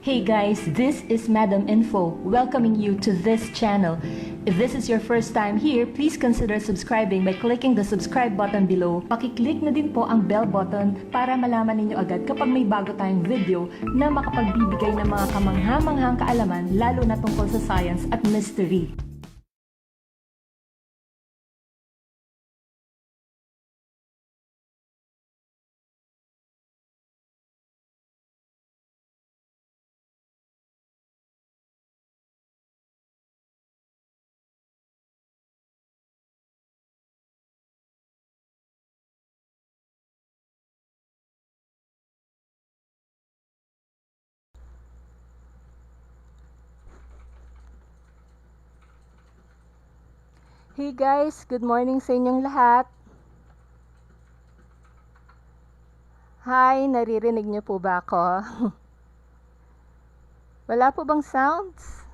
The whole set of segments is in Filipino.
Hey guys, this is Madam Info, welcoming you to this channel. If this is your first time here, please consider subscribing by clicking the subscribe button below. Pakiclick na din po ang bell button para malaman ninyo agad kapag may bago tayong video na makapagbibigay ng mga kamangha-manghang kaalaman lalo na tungkol sa science at mystery. Hey guys, good morning sa inyong lahat. Hi, naririnig niyo po ba ako? Wala po bang sounds?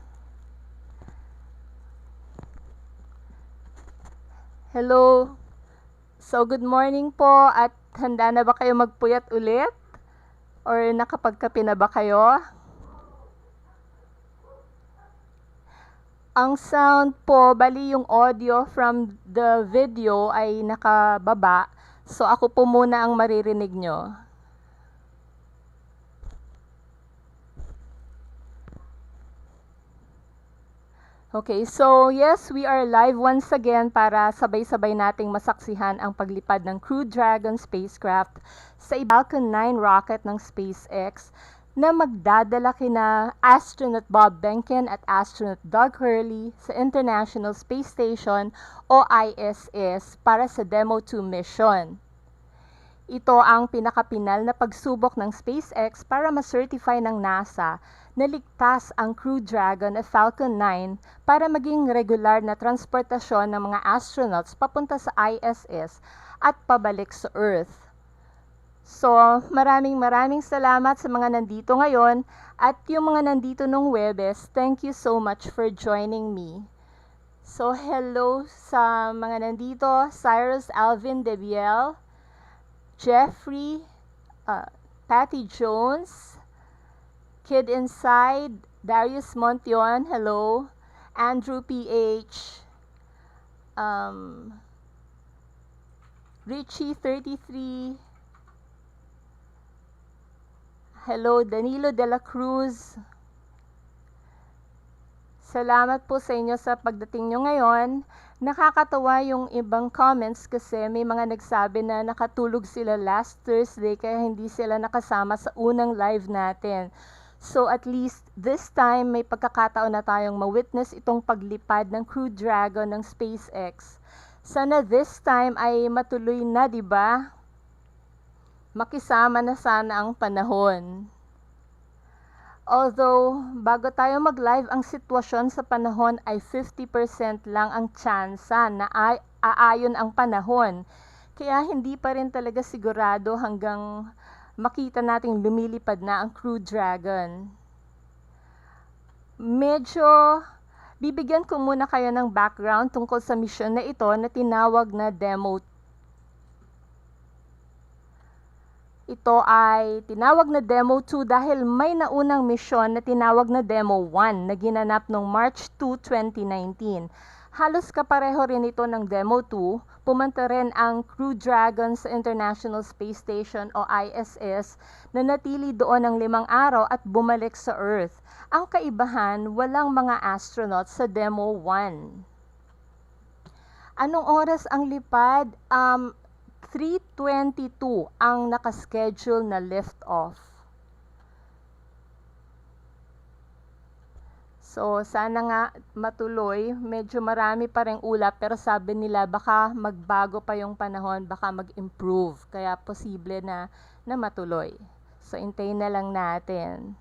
Hello. So good morning po at handa na ba kayo magpuyat ulit? Or nakapagkape na ba kayo? Ang sound po, bali yung audio from the video ay nakababa. So ako po muna ang maririnig nyo. Okay, so yes, we are live once again para sabay-sabay nating masaksihan ang paglipad ng Crew Dragon spacecraft sa Falcon 9 rocket ng SpaceX na magdadala kina astronaut Bob Behnken at astronaut Doug Hurley sa International Space Station o ISS para sa Demo 2 mission. Ito ang pinakapinal na pagsubok ng SpaceX para ma-certify ng NASA na ligtas ang Crew Dragon at Falcon 9 para maging regular na transportasyon ng mga astronauts papunta sa ISS at pabalik sa Earth. So, maraming salamat sa mga nandito ngayon at yung mga nandito nung Webes, thank you so much for joining me. So, hello sa mga nandito, Cyrus Alvin Debiel, Jeffrey, Patty Jones, Kid Inside, Darius Montion, hello, Andrew PH, Richie 33, hello, Danilo de la Cruz. Salamat po sa inyo sa pagdating nyo ngayon. Nakakatawa yung ibang comments kasi may mga nagsabi na nakatulog sila last Thursday kaya hindi sila nakasama sa unang live natin. So at least this time may pagkakataon na tayong ma-witness itong paglipad ng Crew Dragon ng SpaceX. Sana this time ay matuloy na, di ba? Makisama na sana ang panahon. Although, bago tayo mag-live, ang sitwasyon sa panahon ay 50% lang ang tsansa na aayon ang panahon. Kaya hindi pa rin talaga sigurado hanggang makita nating lumilipad na ang Crew Dragon. Bibigyan ko muna kayo ng background tungkol sa mission na ito na tinawag na Demo. Ito ay tinawag na Demo 2 dahil may naunang misyon na tinawag na Demo 1 na ginanap noong March 2, 2019. Halos kapareho rin ito ng Demo 2, pumunta rin ang Crew Dragon sa International Space Station o ISS na natili doon ng 5 araw at bumalik sa Earth. Ang kaibahan, walang mga astronauts sa Demo 1. Anong oras ang lipad? 3:22 ang nakaschedule na liftoff. So, sana nga matuloy. Medyo marami pa ring ulap pero sabi nila baka magbago pa yung panahon, baka mag-improve. Kaya posible na matuloy. So, hintayin na lang natin.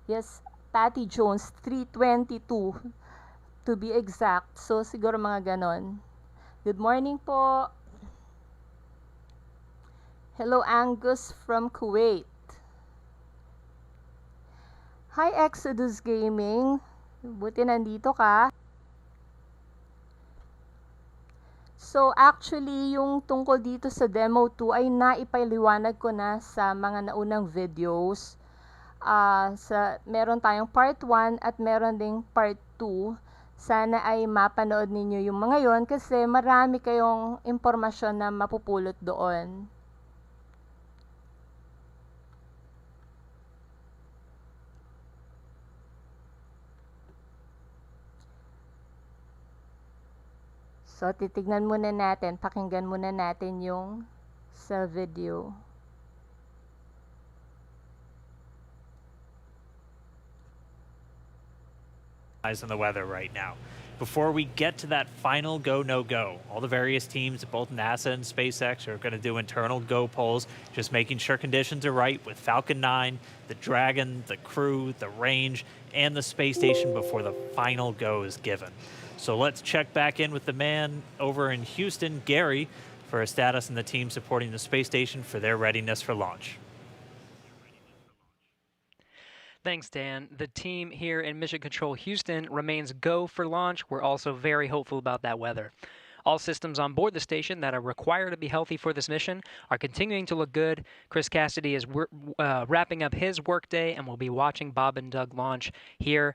Yes, Patty Jones, 3:22 to be exact. So, siguro mga ganon. Good morning po. Hello, Angus from Kuwait. Hi, Exodus Gaming. Buti nandito ka. So, actually, yung tungkol dito sa Demo 2 ay naipaliwanag ko na sa mga naunang videos. Meron tayong part 1 at meron ding part 2. Sana ay mapanood ninyo yung mga yon kasi marami kayong impormasyon na mapupulot doon. So, titignan muna natin, pakinggan muna natin yung sa video. On the weather right now. Before we get to that final go, no go, all the various teams at both NASA and SpaceX are going to do internal go polls, just making sure conditions are right with Falcon 9, the Dragon, the crew, the range, and the space station before the final go is given. So let's check back in with the man over in Houston, Gary, for a status and the team supporting the space station for their readiness for launch. Thanks, Dan. The team here in Mission Control Houston remains go for launch. We're also very hopeful about that weather. All systems on board the station that are required to be healthy for this mission are continuing to look good. Chris Cassidy is wrapping up his workday, and we'll be watching Bob and Doug launch here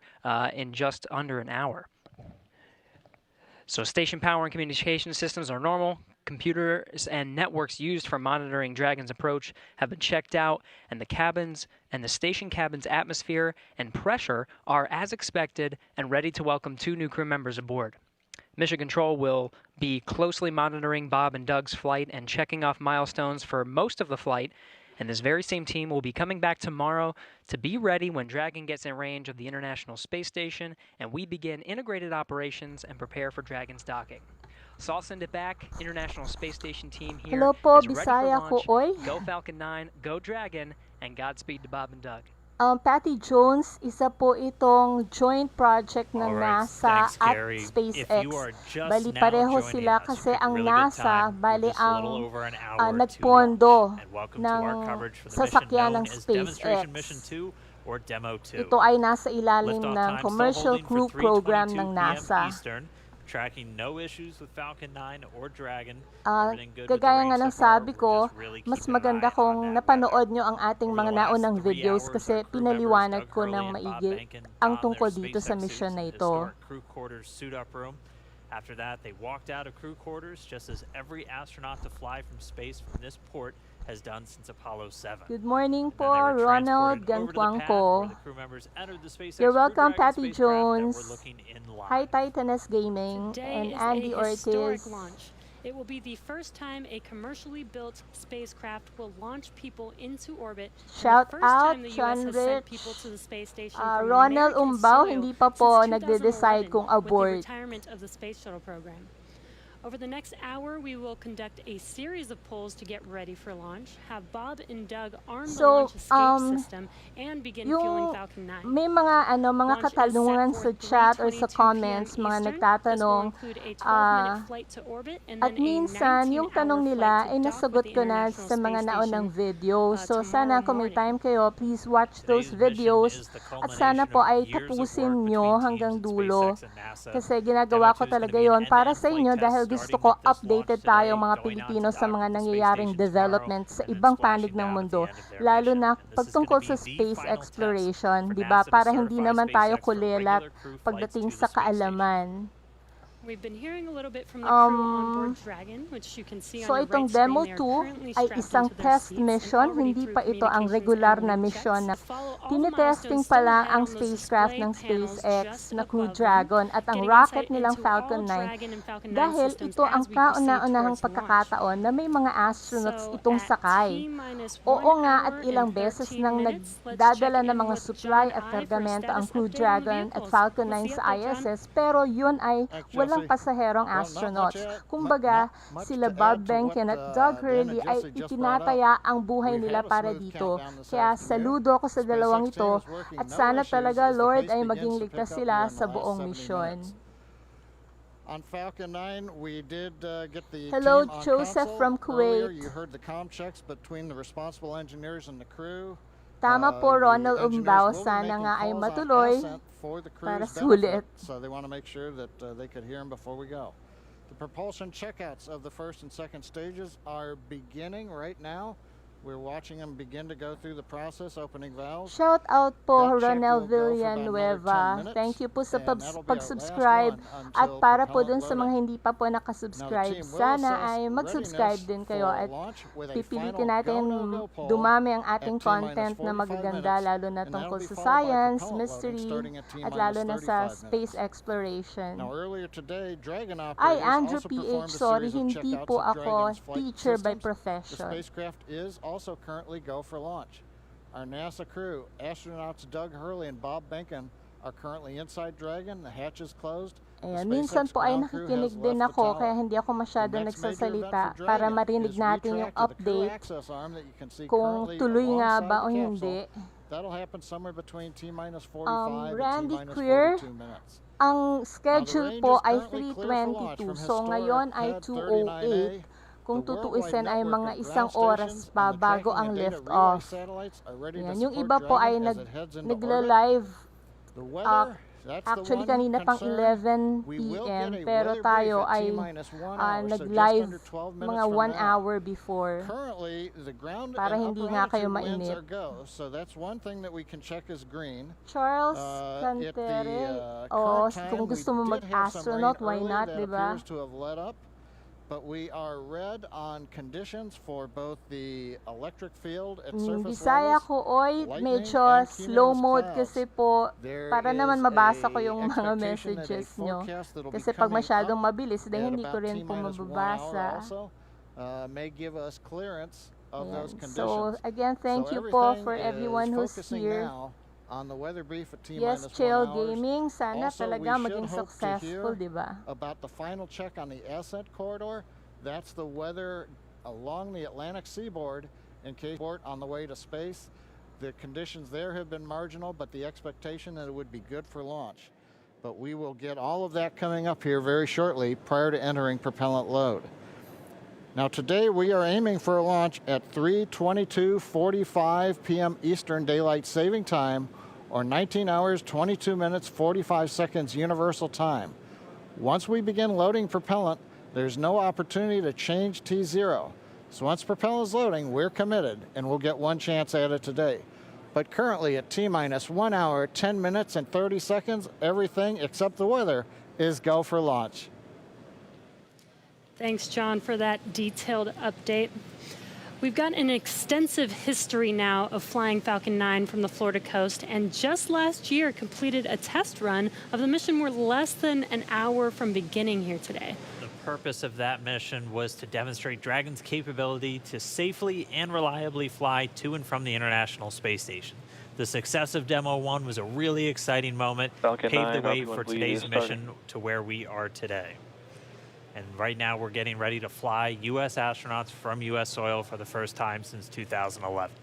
in just under an hour. So station power and communication systems are normal. Computers and networks used for monitoring Dragon's approach have been checked out, and the cabins and the station cabin's atmosphere and pressure are as expected and ready to welcome 2 new crew members aboard. Mission Control will be closely monitoring Bob and Doug's flight and checking off milestones for most of the flight, and this very same team will be coming back tomorrow to be ready when Dragon gets in range of the International Space Station and we begin integrated operations and prepare for Dragon's docking. So I'll send it back. International Space Station team here Hello po, is ready Bisaya for ko, launch. oy. Go Falcon 9, go Dragon, and Godspeed to Bob and Doug. Patty Jones, isa po itong joint project ng NASA Thanks, at Gary. SpaceX. Bali pareho sila kasi ang NASA, bali ang nagpondo ng sasakyan ng SpaceX. Ito ay nasa ilalim ng Commercial Crew Program ng NASA. Tracking no issues with Falcon 9 or Dragon. Kagaya nga ng sabi ko, mas maganda kung napanood nyo ang ating mga naunang videos kasi pinaliwanag ko ng maigi ang tungkol dito sa mission na ito. After that, they walked out of crew quarters just as every astronaut to fly from space from this port has done since Apollo 7. Good morning po, Ronald Gantuangco. You're welcome, Patty Jones. Hi, Titaness Gaming and Andy Ortiz. It will be the first time a commercially built spacecraft will launch people into orbit. Shout out, John Rich. Ronald Umbao, hindi pa po nagde-decide kung abort. With the retirement of the space shuttle program. Over the next hour, we will conduct a series of polls to get ready for launch, have Bob and Doug arm the launch escape system, and begin fueling Falcon 9. May mga mga katanungan sa chat or sa comments, mga nagtatanong, at minsan yung tanong nila ay nasagot ko na sa mga naunang video. So sana kung may time kayo, please watch those videos at sana po ay tapusin nyo hanggang dulo. Kasi ginagawa ko talaga yon para sa inyo dahil gusto ko updated tayo mga Pilipino sa mga nangyayaring development sa ibang panig ng mundo, lalo na pagtungkol sa space exploration, di ba? Para hindi naman tayo kulelat pagdating sa kaalaman. We've been hearing a little bit from the crew on board Dragon, which you can see on the right itong Demo 2 ay isang test mission, hindi pa ito ang regular na mission na tinetesting pa lang ang spacecraft ng SpaceX na Crew Dragon at ang rocket nilang Falcon 9 dahil ito ang kauna-unahang pagkakataon na may mga astronauts itong sakay. Oo nga at ilang beses nang nagdadala ng mga supply at kargamento ang Crew Dragon at Falcon 9 sa ISS pero yun ay walang pasaherong astronauts. Kumbaga, sila Bob Behnken at Doug Hurley ay itinataya ang buhay nila para dito. Kaya saludo ako sa dalawang ito at sana talaga Lord ay maging ligtas sila sa buong misyon. On Falcon 9, we did get the Hello, team on Joseph console. from Earlier, Kuwait. you heard the comm checks between the responsible engineers and the crew. Tama po, Ronald Umbao. Sana nga ay matuloy para sulit. So they want to make sure that they could hear them before we go. The propulsion checkouts of the first and second stages are beginning right now. We're watching them begin to go through the process, opening valves. Shout out po That check Ronel will go for about another 10 Villanueva. minutes, Thank you po sa and that'll be our last pag-subscribe. one At until para po propellant dun sa mga loading. hindi pa po Now, the nakasubscribe, team will sana assess ay mag-subscribe readiness din kayo for at launch with a pipilitin final natin go-no-go poll dumami ang ating at content na 45 magaganda, minutes, lalo na and tungkol that'll be sa followed by science, propellant loading mystery, starting at at lalo na sa 35 space minutes. exploration. Now, earlier today, Dragon Ay, operators Andrew also PH, performed a sorry, series of hindi checkouts po of ako Dragon's flight teacher by systems. The profession. spacecraft is also currently go for launch. Our NASA crew, astronauts Doug Hurley and Bob Behnken, are currently inside Dragon. The hatch is closed. The Ayan, minsan SpaceX po ay ground crew nakikinig has din left the ako, tower. kaya hindi ako masyado The next major event nagsasalita for para Dragon marinig is natin yung retract to the crew update access arm that you can see kung currently tuloy nga alongside ba o the hindi. capsule. That'll happen somewhere between T-45 Randy and Queer, T-42 minutes. ang schedule range po is ay currently clear for launch 3:22, from so historic ngayon ay Pad 2:08. 39A. Kung The tutuusin worldwide ay network mga of isang ground oras stations pa and the bago tracking ang and data lift relay off. satellites are ready to Yan, yung support iba po ay Dragon as it heads into orbit. nagla-live. The weather, that's the Actually, one kanina pang concern. 11 We will p.m. get a pero weather tayo brief at ay T-1 hour, so just nag-live under 12 minutes mga from 1 now. hour before. Currently, the ground Para and hindi upper nga kayo altitude winds mainit. are go, so that's one thing that we can check as green. Charles At the Cantere, current time, kung gusto mo we did have some rain mag-astronaut, why early not, that di ba? appears to have let up. But we are red on conditions for both the electric field at surface Bisaya levels. ko, oy, lightning, medyo and slow cumulus mode clouds. kasi po, There para naman is mabasa ko a yung mga expectation that a messages nyo. forecast that'll be Kasi pag coming masyadong up mabilis, dahil at hindi ko about rin po T-1 hour mababasa. also, may give us clearance of those Ayan. conditions. So, again, thank you everything po for is everyone who's focusing here. now on the weather brief at Yes, T-1 Chill hours. Gaming, sana Also, talaga we should maging hope to successful, hear di ba? about the final check on the ascent corridor. That's the weather along the Atlantic seaboard in case on the way to space. The conditions there have been marginal, but the expectation that it would be good for launch. But we will get all of that coming up here very shortly prior to entering propellant load. Now today we are aiming for a launch at 3:22:45 p.m. Eastern Daylight Saving Time, or 19 hours, 22 minutes, 45 seconds Universal Time. Once we begin loading propellant, there's no opportunity to change T0. So once propellant is loading, we're committed, and we'll get one chance at it today. But currently at T-1 hour, 10 minutes, and 30 seconds, everything except the weather is go for launch. Thanks, John, for that detailed update. We've got an extensive history now of flying Falcon 9 from the Florida coast, and just last year completed a test run of the mission. We're less than an hour from beginning here today. The purpose of that mission was to demonstrate Dragon's capability to safely and reliably fly to and from the International Space Station. The success of Demo 1 was a really exciting moment, Falcon paved 9, the way Falcon for 1 today's starting. mission to where we are today. And right now we're getting ready to fly U.S. astronauts from U.S. soil for the first time since 2011.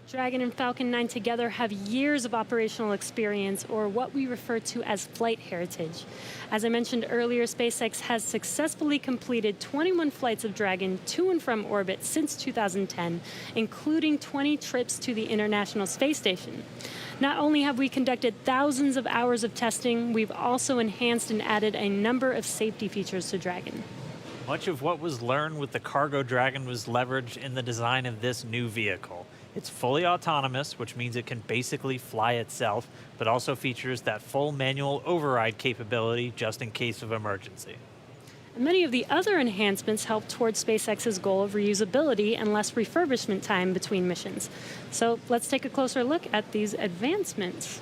Dragon and Falcon 9 together have years of operational experience, or what we refer to as flight heritage. As I mentioned earlier, SpaceX has successfully completed 21 flights of Dragon to and from orbit since 2010, including 20 trips to the International Space Station. Not only have we conducted thousands of hours of testing, we've also enhanced and added a number of safety features to Dragon. Much of what was learned with the Cargo Dragon was leveraged in the design of this new vehicle. It's fully autonomous, which means it can basically fly itself, but also features that full manual override capability just in case of emergency. Many of the other enhancements help towards SpaceX's goal of reusability and less refurbishment time between missions. So let's take a closer look at these advancements.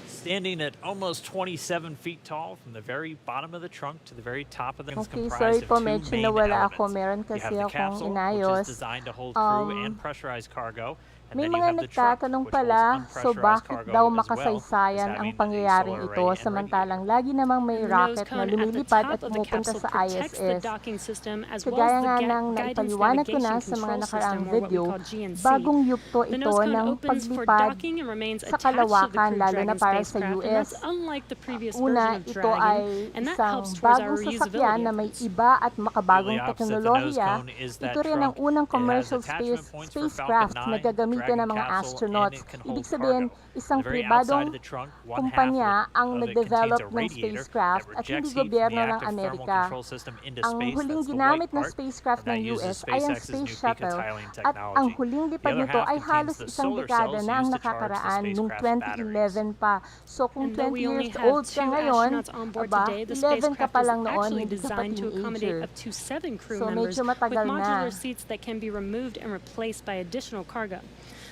Standing at almost 27 feet tall, from the very bottom of the trunk to the very top of the it's Okay, comprised sorry of po, two medyo main nawala ako. elements. Meron You kasi have the akong capsule, which inayos. is designed to hold crew and pressurized cargo. And May then you mga have the truck, nagtatanong which holds pala, so unpressurized bakit cargo daw as well as makasaysayan ang having a pangyayaring solar ito array and samantalang lagi namang may The nose rocket na cone at the lumilipad top at of the pumupunta capsule sa protects the ISS. docking system as well Kagaya as nga the ng guidance naipaliwanag ko na navigation sa mga control nakaraang system, or what we video, call GNC. bagong yugto The ito nose cone ng opens for paglipad docking and remains sa attached to the kalawakan, Crew lalo na Dragon para sa spacecraft, and US. that's unlike the previous Una, version of ito ay Dragon, and that isang helps towards our bagong sasakyan reusability na may efforts. iba at makabagong Really opposite the nose teknolohiya. cone is that Ito rin ang trunk. unang It has commercial attachment points for spacecraft Falcon na 9, gagamit gagamitin ng Dragon mga capsule, and astronauts. it can Ibig hold sabihin, cargo. On isang the very outside pribadong of the trunk, one half kumpanya ang of it nag-develop contains a ng radiator spacecraft that at hindi rejects heat from gobyerno the ng active thermal Amerika. control system into Ang space. huling That's the ginamit white na part, spacecraft and that ng uses US ay ang SpaceX's Space new Shuttle picotiling at ang technology. huling The lipad other nito half ay contains halos the isang solar dekada cells na ang used to charge the nakakaraan nung spacecraft's 2011 pa. So kung And though 20 we only years have old ka 2 ngayon, astronauts on board aba, today, the 11 ka spacecraft pa is lang noon, actually hindi ka pa designed to accommodate teenager. up to 7 crew So members medyo with matagal modular na. seats that can be removed and replaced by additional cargo.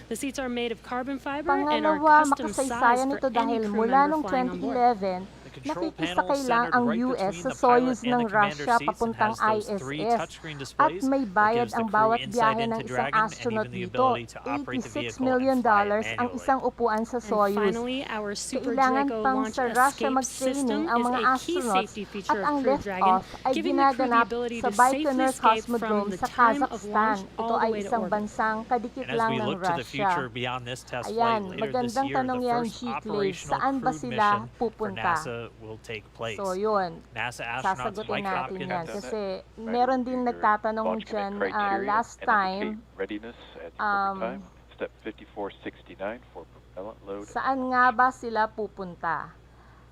The seats are made of carbon fiber and are Pangalawa, custom makasaysayan sized for nito any dahil crew mula member noong flying on board. 2011, The control panel nakikisakay lang centered ang right US between sa the Soyuz pilot and ng the commander Russia seats and papuntang has those 3 ISS touchscreen at displays may that bayad gives the ang crew bawat insight biyahe ng into isang Dragon and astronaut even the dito. ability to operate the $86 vehicle million and fly it ang manually. isang upuan sa And Soyuz. finally, our Super Kailangan Draco pang launch sa Russia escape mag-training system ang is mga a key astronauts safety at feature ang of Crew Dragon, LIFTOFF ay giving the crew the ginaganap ability sa to safely Baikonur escape from Cosmodrome the sa time of Kazakhstan. launch Ito all the ay way to isang orbit. bansang kadikit And as lang we ng look to the Russia. future beyond this test flight Ayan, later this magandang year, tanong the yan, first G-Clave. operational Saan ba crewed sila mission for pupunta? NASA will take place. So yun, NASA astronauts sasagutin Mike natin Hopkins yan. Kasi meron din nagtatanong dyan last time, readiness at um, time, step 5469 for propellant load. saan nga ba sila pupunta?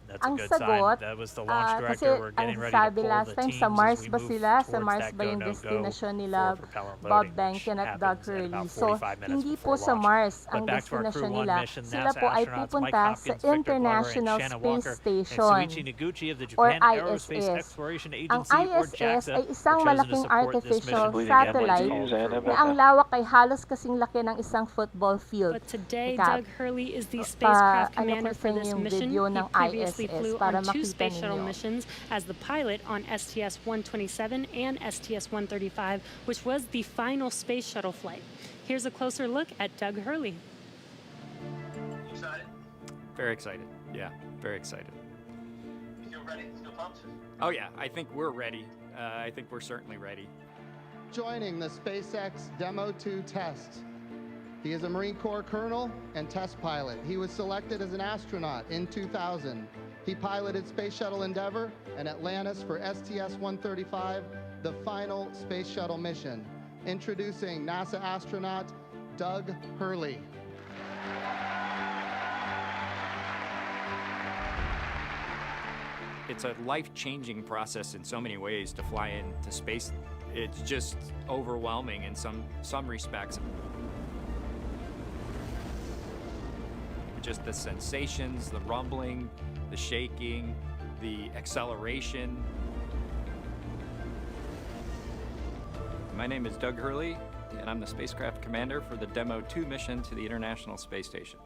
That's Ang a good sagot, sign. That was the launch kasi director. We're ang getting ready to sabi pull last the time, teams sa as Mars we ba move sila? Sa towards Mars that ba yung go-no-go destination nila, for propellant Bob loading, which Behnken at Doug happens at Hurley? about So, 45 minutes hindi po before sa launch. Mars But ang back to our Crew destination 1 nila. mission, Sila NASA po ay astronauts Mike pupunta sa Hopkins, Victor Glover, and International Shanna Space Walker, and Station Suichi Noguchi of the or Japan Aerospace ISS. Exploration Ang Agency, or ISS JAXA, ay were isang chosen to malaking support this artificial mission. satellite na ang lawak ay halos kasing laki ng isang football field. But today, Ika, Doug Hurley is the spacecraft commander for sa this yung mission. video He ng previously ISS flew para on 2 makita space shuttle ninyo. missions as the pilot on STS-127 and STS-135, which was the final space shuttle flight. Here's a closer look at Doug Hurley. Excited? Very excited. Yeah, very excited. You feel ready? Feel pumped? Oh yeah, I think we're ready. I think we're certainly ready. Joining the SpaceX Demo 2 test. He is a Marine Corps colonel and test pilot. He was selected as an astronaut in 2000. He piloted Space Shuttle Endeavour and Atlantis for STS-135, the final Space Shuttle mission. Introducing NASA astronaut Doug Hurley. It's a life-changing process in so many ways to fly into space. It's just overwhelming in some respects. Just the sensations, the rumbling, the shaking, the acceleration. My name is Doug Hurley, and I'm the spacecraft commander for the Demo 2 mission to the International Space Station.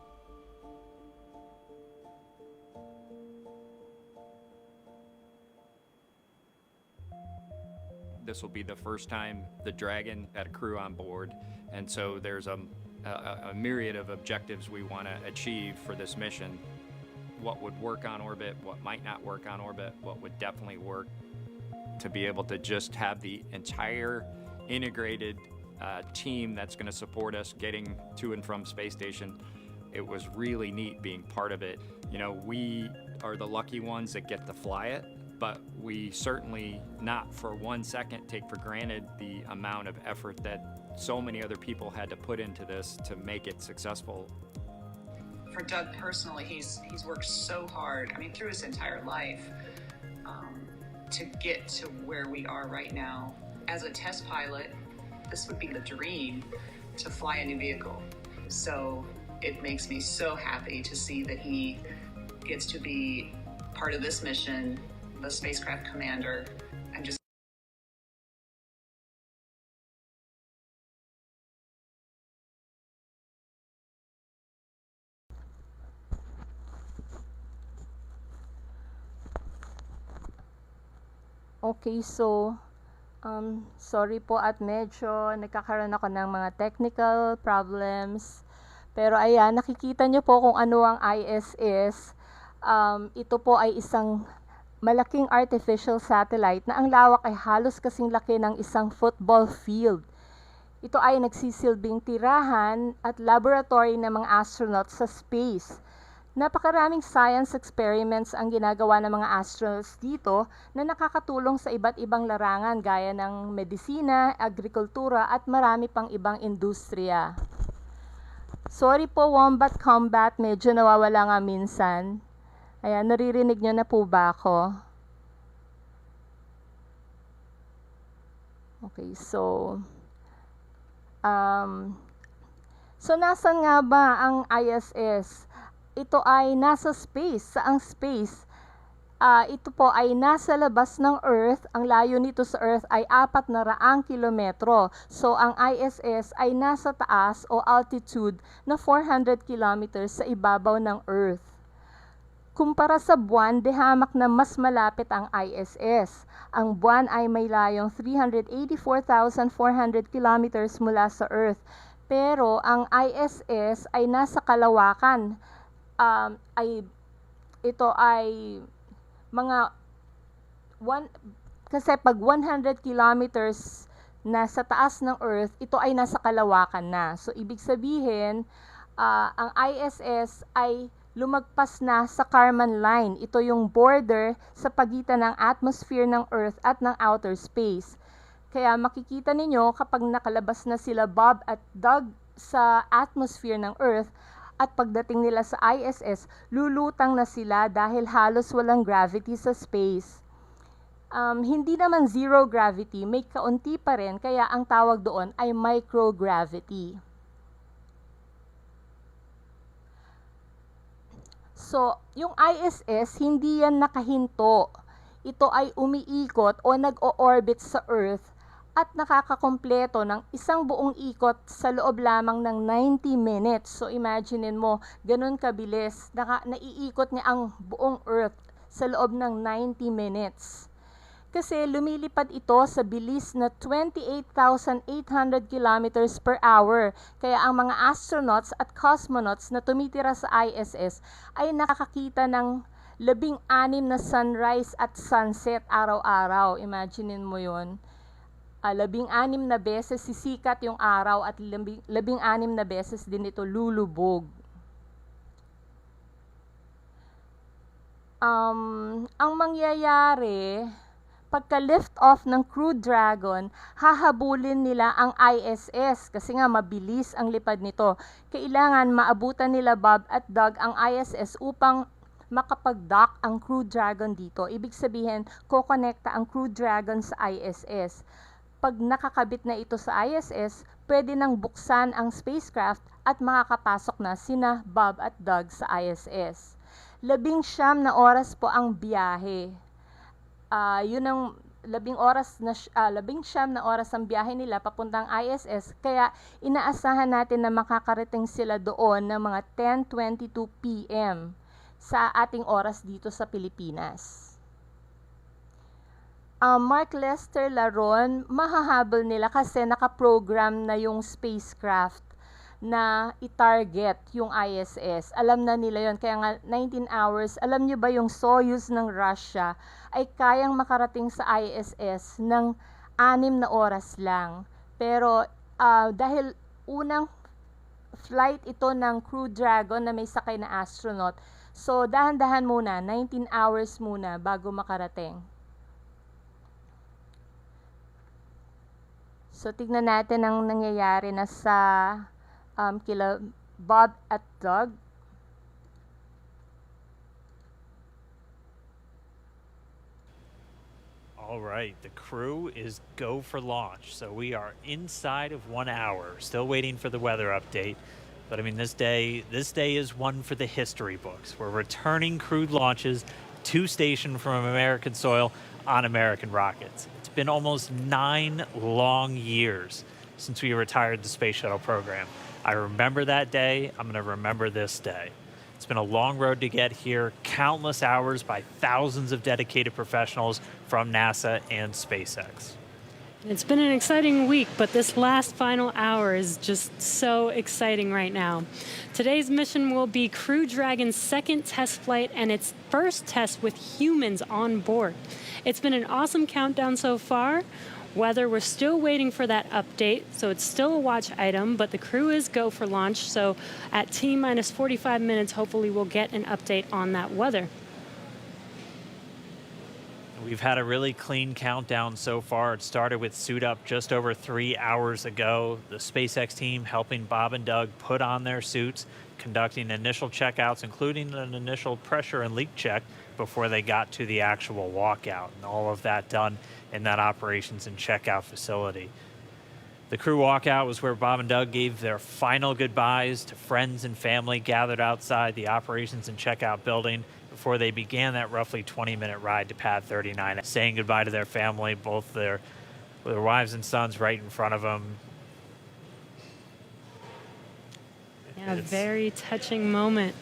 This will be the first time the Dragon had a crew on board, and so there's a myriad of objectives we want to achieve for this mission. What would work on orbit, what might not work on orbit, what would definitely work. To be able to just have the entire integrated team that's going to support us getting to and from space station, it was really neat being part of it. You know, we are the lucky ones that get to fly it, but we certainly not for 1 second take for granted the amount of effort that so many other people had to put into this to make it successful. For Doug personally, he's worked so hard, I mean, through his entire life, to get to where we are right now. As a test pilot, this would be the dream to fly a new vehicle. So it makes me so happy to see that he gets to be part of this mission, the spacecraft commander. I'm just Okay, so sorry po at medyo nagkakaroon ako ng mga technical problems. Pero ayan, nakikita nyo po kung ano ang ISS. Ito po ay isang malaking artificial satellite na ang lawak ay halos kasing laki ng isang football field. Ito ay nagsisilbing tirahan at laboratory ng mga astronauts sa space. Napakaraming science experiments ang ginagawa ng mga astronauts dito na nakakatulong sa iba't ibang larangan gaya ng medisina, agrikultura at marami pang ibang industriya. Sorry po, Wombat Combat. Medyo nawawala nga minsan. Ayan, naririnig nyo na po ba ako? Okay, so nasan nga ba ang ISS? Ito ay nasa space. Saang space? Ito po ay nasa labas ng Earth. Ang layo nito sa Earth ay 400 kilometro. So, ang ISS ay nasa taas o altitude na 400 kilometers sa ibabaw ng Earth. Kumpara sa buwan, hamak na mas malapit ang ISS. Ang buwan ay may layong 384,400 kilometers mula sa Earth. Pero ang ISS ay nasa kalawakan. Ito ay mga kasi pag 100 kilometers nasa taas ng Earth, ito ay nasa kalawakan na. So, ibig sabihin, ang ISS ay lumagpas na sa Kármán line. Ito yung border sa pagitan ng atmosphere ng Earth at ng outer space. Kaya makikita ninyo kapag nakalabas na sila Bob at Doug sa atmosphere ng Earth, at pagdating nila sa ISS, lulutang na sila dahil halos walang gravity sa space. Hindi naman zero gravity, may kaunti pa rin, kaya ang tawag doon ay microgravity. So, yung ISS, hindi yan nakahinto. Ito ay umiikot o nag-o-orbit sa Earth at nakakakompleto ng isang buong ikot sa loob lamang ng 90 minutes. So imaginein mo, ganun kabilis, naiikot niya ang buong Earth sa loob ng 90 minutes. Kasi lumilipad ito sa bilis na 28,800 kilometers per hour. Kaya ang mga astronauts at cosmonauts na tumitira sa ISS ay nakakakita ng 16 na sunrise at sunset araw-araw. Imaginein mo yun. 16 na beses sisikat yung araw at 16 na beses din ito lulubog. Ang mangyayari, pagka lift off ng Crew Dragon, hahabulin nila ang ISS kasi nga mabilis ang lipad nito. Kailangan maabutan nila Bob at Doug ang ISS upang makapag-dock ang Crew Dragon dito. Ibig sabihin, kokonekta ang Crew Dragon sa ISS. Pag nakakabit na ito sa ISS, pwede nang buksan ang spacecraft at makakapasok na sina Bob at Doug sa ISS. 19 na oras po ang biyahe. Yun ang 19 na oras ang biyahe nila papuntang ISS, kaya inaasahan natin na makakarating sila doon ng mga 10:22 p.m. sa ating oras dito sa Pilipinas. Mark Lester Laron, mahahabol nila kasi nakaprogram na yung spacecraft na i-target yung ISS. Alam na nila yon, kaya nga 19 hours. Alam nyo ba yung Soyuz ng Russia ay kayang makarating sa ISS ng 6 na oras lang. Pero dahil unang flight ito ng Crew Dragon na may sakay na astronaut, so dahan-dahan muna, 19 hours muna bago makarating. So, tignan natin ang nangyayari na sa kila Bob at Doug. All right, the crew is go for launch. So we are inside of 1 hour, still waiting for the weather update. But I mean, this day is one for the history books. We're returning crewed launches to station from American soil on American rockets. It's been almost 9 long years since we retired the space shuttle program. I remember that day. I'm going to remember this day. It's been a long road to get here, countless hours by thousands of dedicated professionals from NASA and SpaceX. It's been an exciting week, but this last final hour is just so exciting right now. Today's mission will be Crew Dragon's second test flight and its first test with humans on board. It's been an awesome countdown so far. Weather, we're still waiting for that update, so it's still a watch item, but the crew is go for launch, so at T-minus 45 minutes, hopefully we'll get an update on that weather. We've had a really clean countdown so far. It started with suit up just over 3 hours ago. The SpaceX team helping Bob and Doug put on their suits, conducting initial checkouts, including an initial pressure and leak check before they got to the actual walkout. And all of that done in that operations and checkout facility. The crew walkout was where Bob and Doug gave their final goodbyes to friends and family gathered outside the operations and checkout building before they began that roughly 20-minute ride to pad 39, saying goodbye to their family, both their wives and sons right in front of them. Yeah, a very touching moment.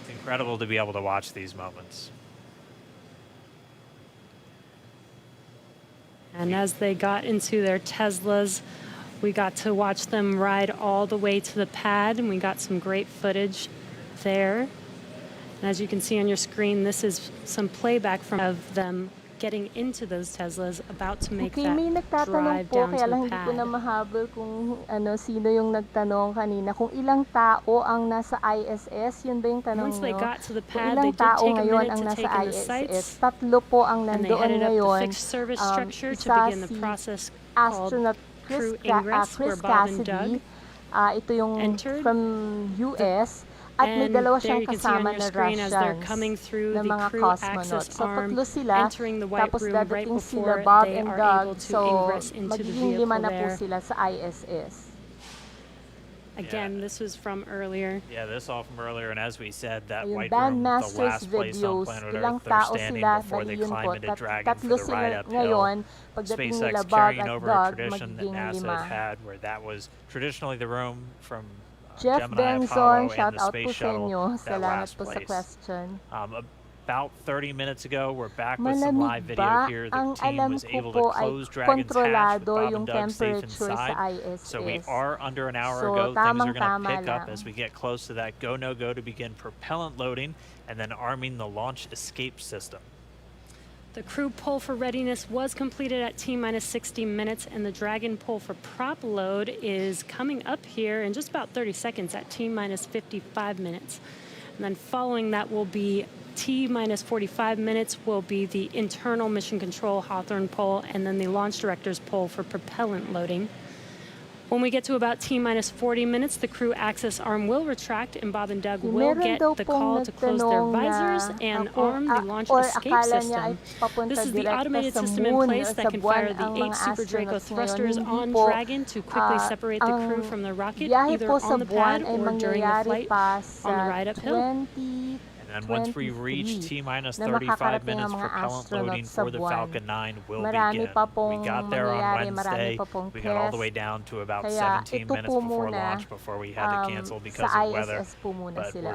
It's incredible to be able to watch these moments. And as they got into their Teslas, we got to watch them ride all the way to the pad, and we got some great footage there. And as you can see on your screen, this is some playback of them getting into those Teslas, about to make that may nagtatanong drive po, down kaya to lang the hindi ko na pad. mahabol kung sino yung nagtanong kanina. Kung ilang tao ang nasa ISS, yun ba yung tanong Once they nyo? got to the Kung pad, ilang they did tao take a ngayon minute ang to nasa take in the ISS? sights, Tatlo po ang and they nandoon headed up the ngayon. fixed service structure to Isa begin the si process called astronaut Crew Chris Ingress, where Bob and Cassidy. Doug Ito yung entered. from US. At may And dalawa there siyang you can see on kasama your na screen as they're Russians coming through na the mga crew cosmonauts. access So arm, tatlo sila, entering the white tapos room right dadating before sila Bob they and are Doug. able to So ingress into the magiging vehicle lima na po there. sila sa ISS. Again, this was from earlier. Yeah, this all from earlier, and as we said, that Yung white room, the Bandmasters last place on videos, planet ilang Earth they're tao standing sila, before they bali yun climb po. into Dragon for Tatlo the sila ride uphill. ngayon, pagdating nila SpaceX Bob carrying at over a Doug, tradition that magiging NASA lima. had, where that was traditionally the room from Jeff Gemini, Benson, Apollo, and shout the out space po sa shuttle, inyo. that Salamat last po sa place. question. About 30 minutes ago, we're back with some live Malamig video ba? here. The Ang team alam was ko able po to ay close Dragon's hatch with kontrolado Bob yung and Doug safe temperature sa inside. ISS. So we are under an hour So, ago. Things are going to tamang-tama pick up lang. as we get close to that go, no go to begin propellant loading and then arming the launch escape system. The crew pull for readiness was completed at T-minus 60 minutes, and the Dragon pull for prop load is coming up here in just about 30 seconds at T-minus 55 minutes. And then following that will be T-minus 45 minutes will be the internal mission control Hawthorne pull, and then the launch director's pull for propellant loading. When we get to about T-minus 40 minutes, the crew access arm will retract, and Bob and Doug will Meron get daw the pong call to close their nagtanong visors na and ako, arm the launch or escape akala niya ay system. papunta This is the direkta automated sa system in moon place o that sa can buwan fire the ang 8 mga Super Draco astronauts ngayon. thrusters Hindi on po, Dragon to quickly separate the crew ang from the rocket, biyahe either po sa on the buwan pad ay or during the mangyayari flight pa on the sa ride uphill. 2023 And then once we reach T-minus na 35 makakarating minutes, ang mga propellant loading astronauts sa for the buwan. Falcon 9 will Marami begin. pa We pong got there on mangyayari, marami Wednesday. pa pong We got all the test. way down to about Kaya 17 ito minutes po before muna, launch before we had to cancel because sa of weather. ISS po muna But sila.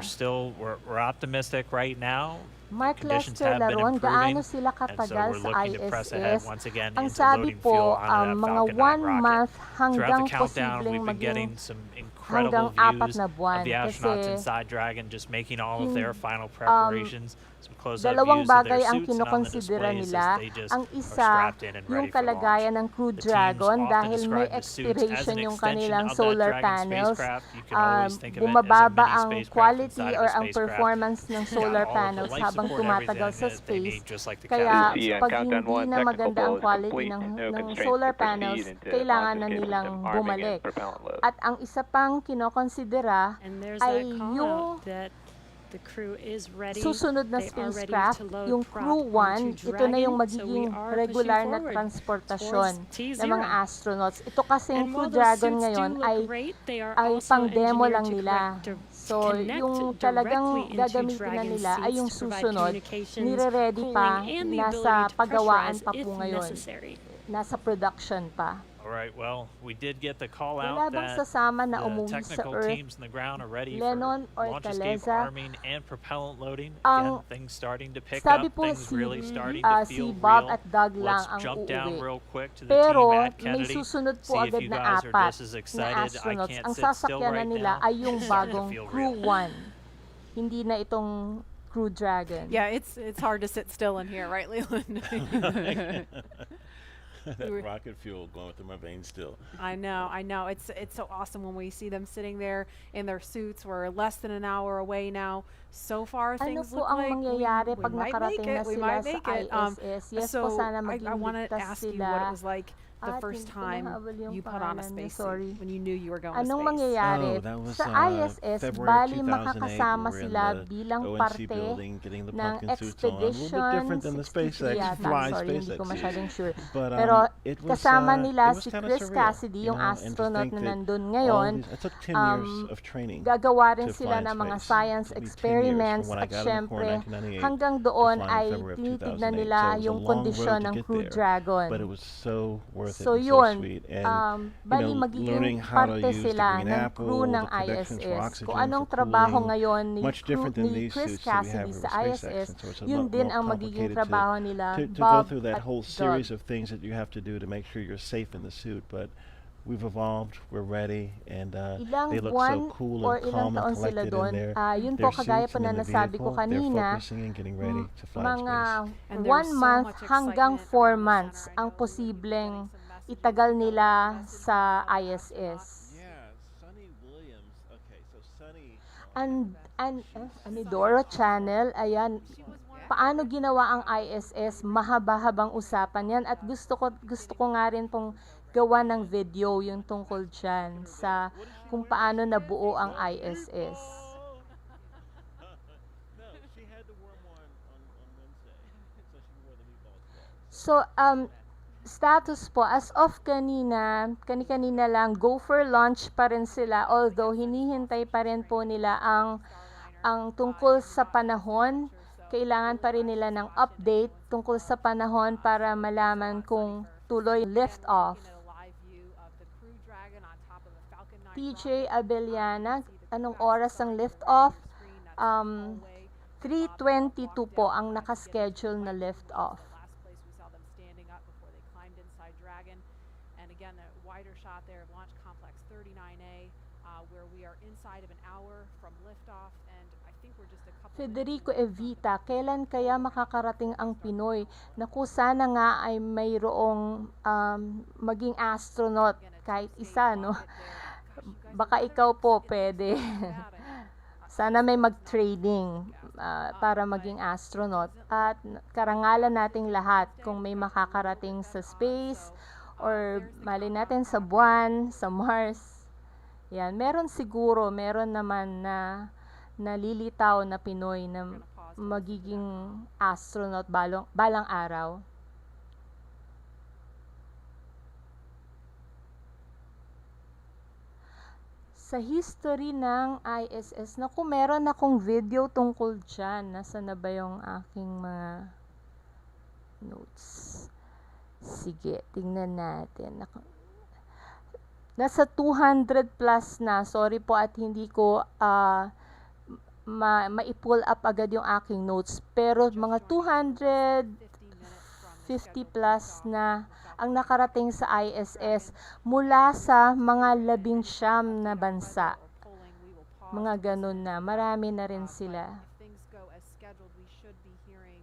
we're optimistic right now. Mark Conditions Lester have been Laron, improving, gaano sila and so katagal we're sa looking to press ahead ISS? once again Ang into sabi loading fuel po, onto that mga Falcon 9 1 rocket. month Throughout hanggang the countdown, posibleng we've been getting maging some incredible hanggang 4 views na buwan. of the astronauts Kasi, inside Dragon just making all of their final preparations. Some close-up dalawang views of bagay their ang suits and on the kinokonsidera displays nila. as they just Ang are isa, strapped in and yung ready for launch. kalagayan ng Crew The teams Dragon often dahil may describe the suits as expiration an yung extension kanilang of that solar Dragon panels. spacecraft. You can always think of it as a Bumababa mini ang spacecraft quality inside of or a ang spacecraft. performance ng Got solar all of the panels life habang support, tumatagal everything sa that they need, space. just like the Kaya capsule. The pag countdown hindi one na technical maganda goal ang is quality complete. ng No constraints solar to proceed panels, into kailangan launch na escape nilang system, arming bumalik. and propellant load. At ang isa pang kinokonsidera And there's ay that call yung out that the crew is ready. susunod na They are ready spacecraft, to load yung prop Crew 1, onto ito na yung Dragon, so we magiging are regular pushing na forward transportasyon towards ng mga T0. astronauts. Ito kasing And Crew while those Dragon suits ngayon do look ay great, they are also pang demo engineered lang to nila. So, connect yung talagang directly into gagamitin na Dragon nila ay yung seats to provide susunod, communications, nire-ready pa, cooling, and the nasa ability to pagawaan pressurize pa if po ngayon. necessary. Nasa production pa. All right, well, we did get the call Wala out bang that sasama na the umuwi sa technical Earth? teams on the ground are ready Lennon for or launch escape Taleza? arming and propellant loading. Ang Again, things starting to pick sabi up, po things si, really starting to si feel Bob real. at Doug lang Let's ang jump down uuwi. real quick to the Pero team at may Kennedy. susunod po See if agad you na guys are apat just as na excited. I astronauts. can't Ang sit still sasakyan na right nila now. ay yung It's starting to bagong feel Crew real. 1. Hindi na itong Crew Dragon. Yeah, it's hard to sit still in here, right, Leland? that rocket fuel going through my veins still. I know. It's so awesome when we see them sitting there in their suits. We're less than an hour away now. So far, Ano things po look ang like mangyayari we pag might nakarating make na it. We sila might sa make it. ISS? Yes po, So sana I maging want to ligtas ask you sila. what it was like the At first hindi ko time nahabol yung you put on a pangalan niya, spacesuit sorry. when you knew you were going to Anong space. mangyayari? Oh, that was Sa ISS, February bali 2008. makakasama We were in sila the bilang ONC parte building, getting the ng pumpkin suits on. A little bit Expedition different than the 63 SpaceX yata. Fly Sorry, hindi ko SpaceX masyadong sure. But Pero it was, kasama nila it was si kinda Chris surreal, Cassidy, you yung know, and to astronaut think na that nandun all ngayon. these, it took 10 years of training Gagawa rin to sila fly in ng mga space. science It took me 10 years experiments from when I at got in the syempre Corps in 1998 hanggang to doon fly in ay February of tinitignan 2008. nila So it was a yung long kondisyon road to ng get Crew there, Dragon. but it was so worth it So and so yun, sweet. And bali learning magiging how to parte use the sila green ng apple, crew ng the connections for ISS. oxygen, Kung anong for trabaho cooling, ngayon much different than ni these Chris suits that we Cassidy have sa with ISS, SpaceX, and so it's a yun lot din more ang magiging complicated trabaho nila, to go Bob through that at whole Doug. series of things that you have to do to make sure you're safe in the suit. But we've evolved, we're ready, and Ilang they look buwan so cool or and ilang calm and taon sila collected doon. in Yun their po, kagaya suits po and na in the nasabi ko vehicle. They're kanina, focusing and getting ready to fly in mga space. And there's 1 so month much hanggang excitement 4 around the months center. I ang know we were posibleng getting some messages itagal about nila message from sa all the ISS. astronauts. Yeah, Sunny Williams. Okay, so Sunny. Anidoro Channel, ayan, paano ginawa ang ISS? Mahaba-habang usapan yan at gusto ko nga rin pong gawa ng video yung tungkol dyan sa kung paano nabuo ang ISS. No, she had the warm one on Wednesday, so she wore the meatballs today. So, status po, as of kanina lang, go for launch pa rin sila, although hinihintay pa rin po nila ang tungkol sa panahon. Kailangan pa rin nila ng update tungkol sa panahon para malaman kung tuloy lift-off. TJ Abellana, anong oras ang lift-off? 3:22 po ang nakaschedule na lift-off. Last place we saw them standing up before they climbed inside Dragon. And again, a wider shot there of Launch Complex 39A, where we are inside of an hour from liftoff, and I think we're just a couple Federico Evita, kailan kaya makakarating ang Pinoy? Naku, sana nga ay mayroong maging astronaut, kahit isa, no? Baka ikaw po pwede. Sana may mag-training para maging astronaut. At karangalan nating lahat kung may makakarating sa space or mali natin sa buwan, sa Mars. Yan, meron naman na nalilitaw na Pinoy na magiging astronaut balang araw. Sa history ng ISS, naku, meron akong video tungkol dyan. Nasa na ba yung aking mga notes? Sige, tingnan natin. Nasa 200 plus na. Sorry po at hindi ko ma-pull up agad yung aking notes. Pero mga 250 plus na ang nakarating sa ISS mula sa mga 19 na bansa. Mga ganun na. Marami na rin sila. If things go as scheduled, we should be hearing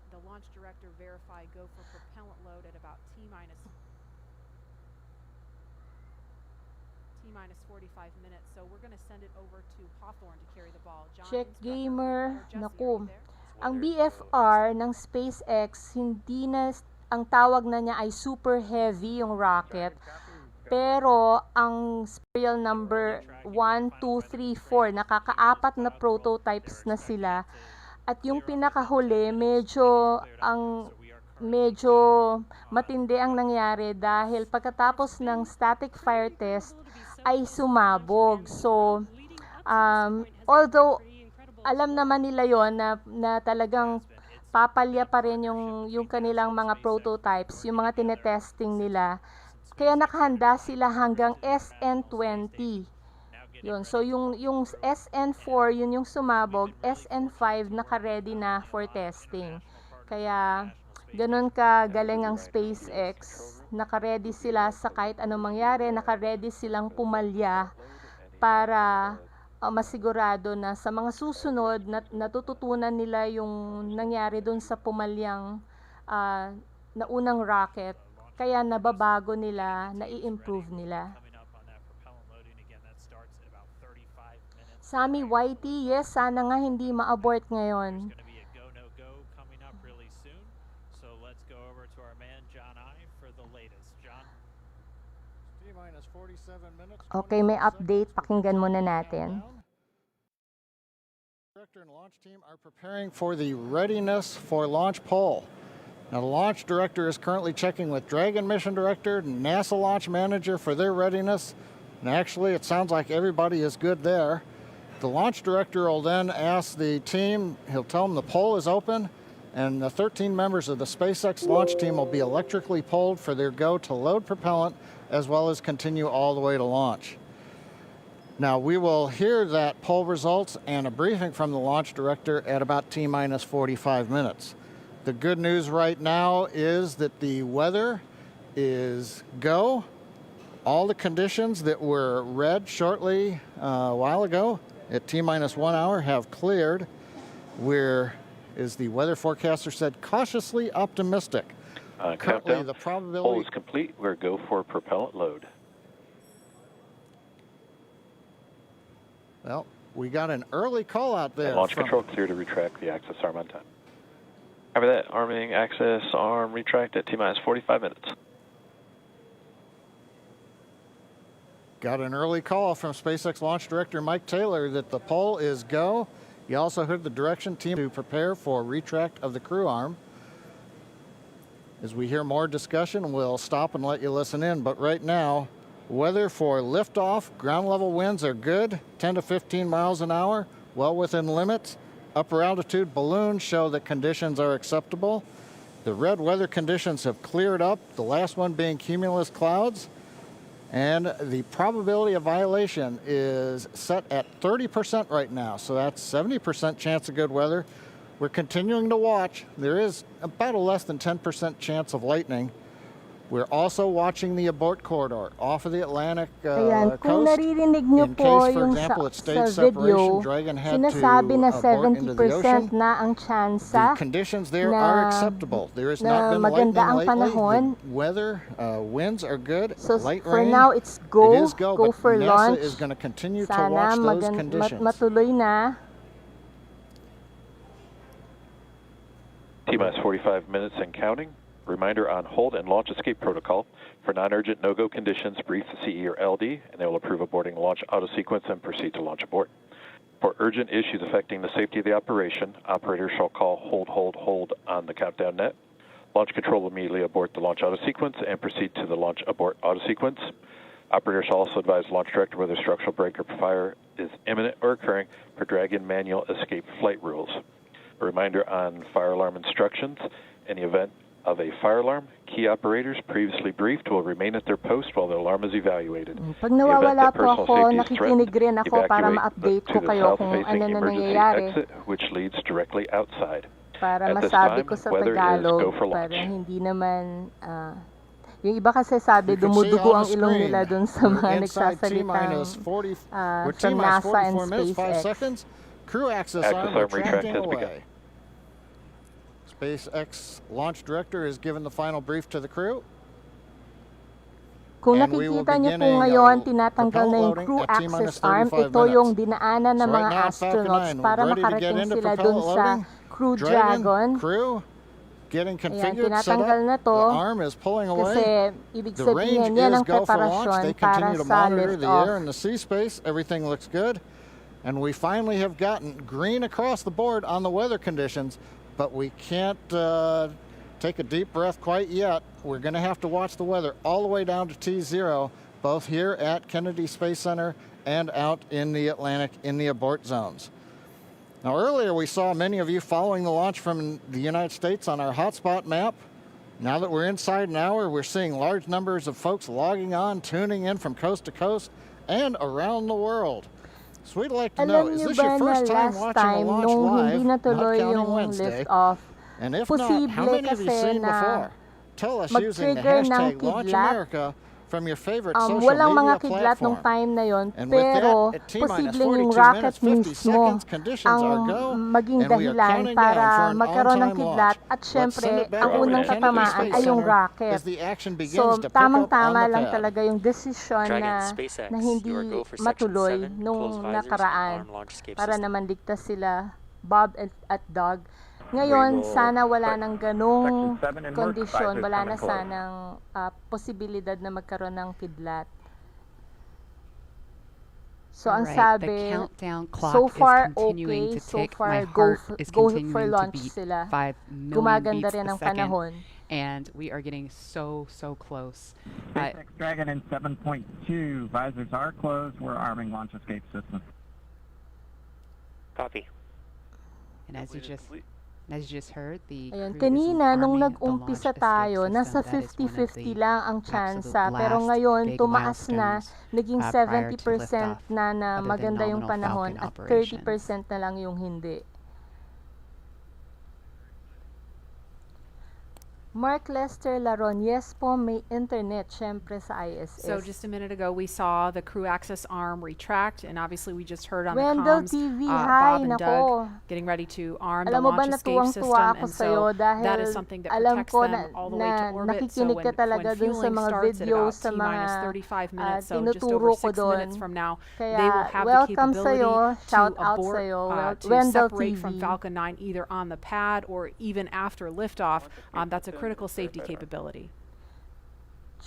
the launch director verify go for propellant load at about T-minus 45 minutes. So we're going to send it over to Hawthorne to carry the ball. Check gamer. Naku. Ang BFR ng SpaceX, hindi na, ang tawag na niya ay super heavy yung rocket. Pero ang serial number 1, 2, 3, 4, nakakaapat na prototypes na sila. At yung pinakahuli, medyo matindi ang nangyari dahil pagkatapos ng static fire test ay sumabog. So, although alam naman nila yon na talagang papalya pa rin yung kanilang mga prototypes, yung mga tinetesting nila. Kaya nakahanda sila hanggang SN20. Yun. So, yung SN4, yun yung sumabog. SN5, naka-ready na for testing. Kaya, ganun ka galing ang SpaceX. Naka-ready sila sa kahit anong mangyari. Naka-ready silang pumalya para masigurado na sa mga susunod natututunan nila yung nangyari dun sa pumalyang naunang rocket, kaya nababago nila, nai-improve nila. Sammy Whitey, yes, sana nga hindi ma-abort ngayon. Okay, may update. Pakinggan muna natin. Director and launch team are preparing for the readiness for launch poll. Now, the launch director is currently checking with Dragon mission director, NASA launch manager for their readiness. And actually, it sounds like everybody is good there. The launch director will then ask the team, he'll tell them the poll is open, and the 13 members of the SpaceX launch team will be electrically polled for their go to load propellant, as well as continue all the way to launch. Now, we will hear that poll results and a briefing from the launch director at about T-minus 45 minutes. The good news right now is that the weather is go. All the conditions that were read shortly a while ago at T-minus 1 hour have cleared. We're, as the weather forecaster said, cautiously optimistic. Currently, Countdown. the probability... Poll is complete. We're go for propellant load. Well, we got an early call out there. And launch control clear to retract the access arm on time. After that, arming access arm retract at T-minus 45 minutes. Got an early call from SpaceX launch director Mike Taylor that the poll is go. He also heard the direction team to prepare for retract of the crew arm. As we hear more discussion, we'll stop and let you listen in. But right now, weather for liftoff, ground level winds are good, 10 to 15 miles an hour, well within limits. Upper altitude balloons show that conditions are acceptable. The red weather conditions have cleared up, the last one being cumulus clouds. And the probability of violation is set at 30% right now, so that's 70% chance of good weather. We're continuing to watch. There is about a less than 10% chance of lightning. We're also watching the abort corridor off of the Atlantic Ayan, kung coast. naririnig nyo In po case, for yung example, at sa stage video, separation, Dragon had sinasabi na to abort into the ocean. 70% na ang The tsansa conditions there na- are acceptable. There has not na been maganda ang lightning lately. panahon. The weather, winds are good. So Light for rain. now, it's go. It is go, Go but for NASA launch. is going to continue to Sana watch those conditions. matuloy na. T-minus 45 minutes and counting. Reminder on hold and launch escape protocol. For non-urgent no-go conditions, brief the CE or LD, and they will approve aborting launch auto-sequence and proceed to launch abort. For urgent issues affecting the safety of the operation, operators shall call hold on the countdown net. Launch control will immediately abort the launch auto-sequence and proceed to the launch abort auto-sequence. Operators shall also advise launch director whether structural break or fire is imminent or occurring per Dragon manual escape flight rules. A reminder on fire alarm instructions. In the event of a fire alarm, key operators previously briefed will remain at their post while the alarm is evaluated. Pag nawawala po ako, nakikinig rin ako para ma-update ko kayo kung ano na nangyayari. Exit, which leads directly outside. Para At this masabi time, ko sa weather is Tagalog, go for para launch. hindi naman, yung iba kasi sabi, You can see dumudugo on ang the ilong screen, nila dun sa we're mga inside nagsasalitang T-minus 40, we're from T-minus NASA and 44 minutes, 5 SpaceX. seconds. Crew access Access arm arm retract retracting has begun. away. SpaceX launch director is given the final brief to the crew. Kung And we will nakikita niyo po beginning, ngayon, tinatanggal propellant na yung loading crew at access T-minus arm. 35 Ito minutes. yung dinaanan ng So mga right now, astronauts Falcon 9, para ready to get makarating into sila propellant dun sa loading. Crew Dragon. Crew getting Ayan, configured, set tinatanggal up. na to. The arm is pulling away. Kasi ibig The sabihin, range yan is ang go for launch. preparasyon They para continue to sa monitor the lift-off. air and the sea space. Everything looks good. And we finally have gotten green across the board on the weather conditions, but we can't take a deep breath quite yet. We're going to have to watch the weather all the way down to T0, both here at Kennedy Space Center and out in the Atlantic in the abort zones. Now, earlier we saw many of you following the launch from the United States on our hotspot map. Now that we're inside an hour, we're seeing large numbers of folks logging on, tuning in from coast to coast and around the world. So we'd like to know, Alam is niyo this ba your na first time last watching a time, launch nung live, hindi not natuloy counting yung Wednesday? lift-off, And if not, how posible many have you kasi seen na before? Tell us using the mag-trigger ng hashtag kidlat LaunchAmerica from your favorite social walang mga media kidlat nung platform. time na yon, And with pero that, at T-minus posibleng yung 42 rocket minutes, 50 mismo seconds, conditions are ang go, maging and we are dahilan counting down para for an magkaroon ng on-time kidlat launch. at Let's syempre send it back ang over to unang Kennedy tatamaan Space ay yung Center rocket. as the action begins So to pick up tamang-tama on the lang pad. talaga yung desisyon Dragon, na, SpaceX, na hindi you are go for matuloy Section 7, nung close visors, nakaraan arm launch escape para system. naman ligtas sila Bob at Doug. Ngayon, sana wala nang ganong kondisyon, wala na sanang posibilidad na magkaroon ng kidlat. So ang sabi, so far okay, so far go for launch sila. Gumaganda rin ang panahon. And we are getting so close. SpaceX Dragon in 7.2. Visors are closed. We're arming launch escape system. Copy. And as you just heard, the Ayan, crew kanina is nung arming the nag-umpisa launch tayo, escape nasa system. That is one of 50-50 the lang ang tsansa. absolute Pero last ngayon, big tumaas na, milestones, naging prior to 70% liftoff, na other than maganda yung nominal panahon Falcon at operations. 30% na lang yung hindi. Mark Lester Laron, yes po, may internet, syempre sa ISS. So just a minute ago, we saw the crew access arm retract, and obviously we just heard on Wendell the comms, TV, Bob and nako. Doug getting ready to arm the Alam mo ba, launch escape natuwang-tuwa system, ako and sa'yo so dahil that is something that alam protects ko them all the way to na orbit. So nakikinig ka talaga when dun sa fueling mga starts at videos, about sa mga T-minus 35 minutes, so just tinuturo over ko 6 doon. minutes from now, Kaya they will have the welcome capability sa'yo, shout to out abort, sa'yo, to Wendell separate TV. from Falcon 9 either on the pad or even after liftoff. That's a critical safety capability.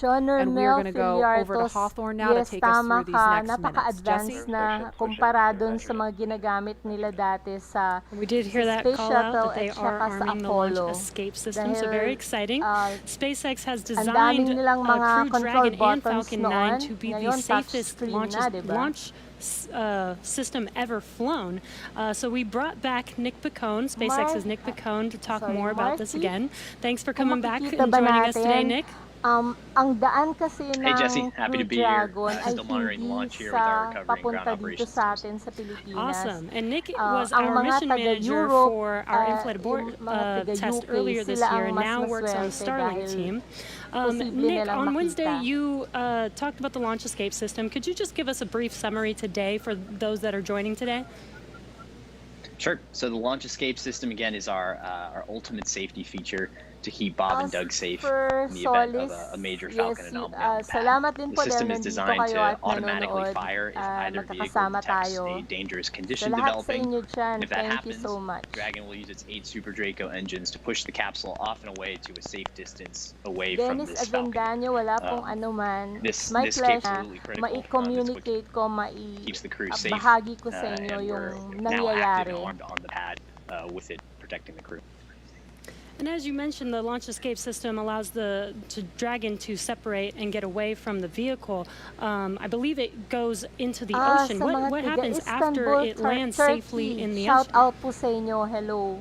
And we are going to go over to Hawthorne now to yes, take us tama through these ka, next minutes. napaka-advanced Jesse? na kumpara dun sa mga ginagamit nila dati sa We did hear that Space call out Shuttle that they at are saka sa arming the launch Apollo. escape system, so Dahil, very exciting. SpaceX has ang daming designed nilang mga Crew control Dragon and buttons Falcon noon. 9 to be the Ngayon, safest touchscreen na, diba? launch system ever flown. So we brought back Nick Picone, SpaceX's Nick Picone, to talk more about this again. Thanks for coming back and joining us today, Nick. Ang daan kasi ng Jesse, happy to Crew be here. Dragon ay Still monitoring the hindi launch here with our sa recovery and papunta ground dito operations. sa atin sa Pilipinas. Awesome. And Nick was ang our mga mission manager taga-Europe, for our in-flight abort yung mga test taga-UK, earlier this sila year ang and mas now works on maswerte Starlink dahil team. posible Nick, nilang on Wednesday makita. you talked about the launch escape system. Could you just give us a brief summary today for those that are joining today? Sure. So the launch escape system, again, is our ultimate safety feature to keep Bob and Doug safe in the event of a major Falcon anomaly on the pad. The system is designed to automatically fire if either vehicle detects a dangerous condition developing. And if that happens, Dragon will use its 8 Super Draco engines to push the capsule off and away to a safe distance away from this Falcon. Wala pong anuman. This My pleasure, absolutely critical. mai-communicate ko, Keeps the crew safe. bahagi ko sa inyo And we're yung now active nangyayari. and armed on the pad with it protecting the crew. And as you mentioned, the launch escape system allows the Dragon to separate and get away from the vehicle. I believe it goes into the ocean. What happens after it lands safely in the ocean? Shout out po sa inyo. Hello.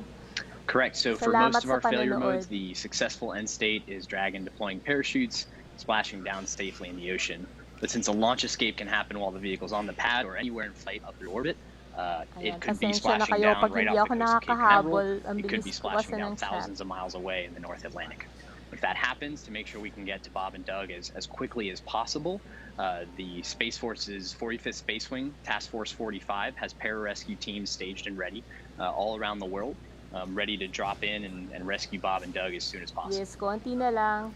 Correct. So for Salamat most of our sa failure panonood. modes, the successful end state is Dragon deploying parachutes, splashing down safely in the ocean. But since a launch escape can happen while the vehicle's on the pad or anywhere in flight up through orbit, it could be splashing down right off the coast of Cape Canaveral. It could be splashing down thousands of miles away in the North Atlantic. If that happens, to make sure we can get to Bob and Doug as quickly as possible, the Space Force's 45th Space Wing, Task Force 45, has pararescue teams staged and ready all around the world, ready to drop in and rescue Bob and Doug as soon as possible. Yes, konti na lang.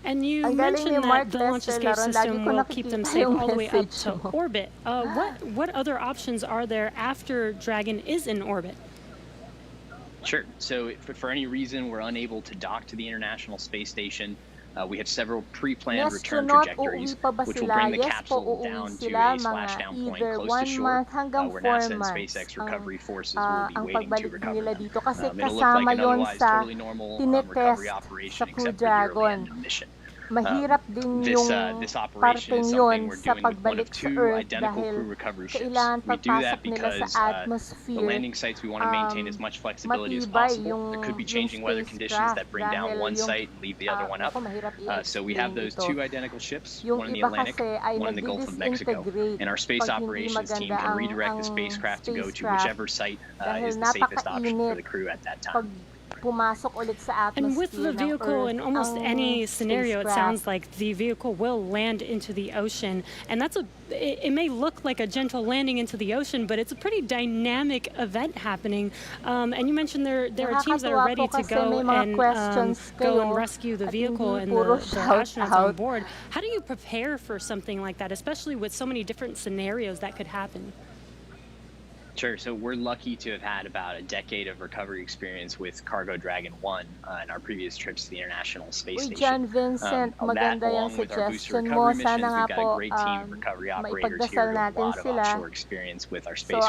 And you Ang galing mentioned ni Mark that the launch Lester escape Laron, lagi system ko will keep them nakikita safe yung all the way up message to mo. orbit. What other options are there after Dragon is in orbit? Sure. So if for any reason we're unable to dock to the International Space Station, we have several pre-planned return trajectories, which will bring the capsule down to a splashdown point close to shore, where NASA and SpaceX recovery forces will be waiting to recover them. It'll look like an otherwise totally normal recovery operation, except for the early end of mission. Mahirap din yung This operation parteng is yun something we're sa doing with one of pagbalik sa 2 Earth identical dahil crew recovery ships. kailangan We do that papasok nila because sa the atmosphere. landing sites we want to maintain as much flexibility as matibay possible. There could be changing weather conditions that bring down one site and leave the other one up. So we have those 2 identical ships, one in the Atlantic, one in the Gulf of Mexico. And our space operations team can redirect the spacecraft to go to whichever site is the safest option for the crew at that time. pumasok ulit sa atmosphere And with the vehicle, in almost any scenario, it sounds like the vehicle will land into the ocean. And it may look like a gentle landing into the ocean, but it's a pretty dynamic event happening. And you mentioned there are teams that are ready to go and go and rescue the vehicle and the astronauts on board. How do you prepare for something like that, especially with so many different scenarios that could happen? Sure. So we're lucky to have had about a decade of recovery experience with Cargo Dragon 1 in our previous trips to the International Space Station. John Vincent, maganda yung suggestion mo. Sana nga po maipagdasal natin sila. So,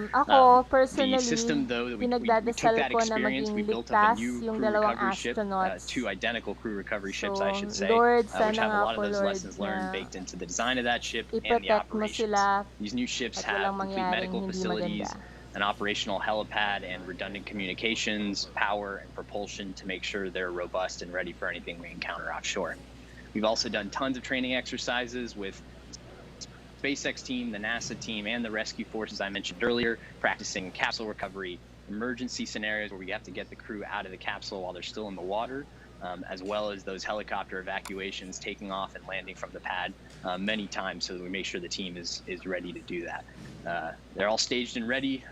ako, personally, pinagdadasal ko na maging ligtas yung dalawang astronauts. Two identical crew recovery ships, so, I should say, Lord, which have a lot of Lord, those lessons learned baked into the design of that ship and the operations. These new ships have complete medical facilities, an operational helipad, and redundant communications, power, and propulsion to make sure they're robust and ready for anything we encounter offshore. We've also done tons of training exercises with SpaceX team, the NASA team, and the rescue forces I mentioned earlier, practicing capsule recovery, emergency scenarios where we have to get the crew out of the capsule while they're still in the water, as well as those helicopter evacuations, taking off and landing from the pad many times so that we make sure the team is ready to do that. They're all staged and ready.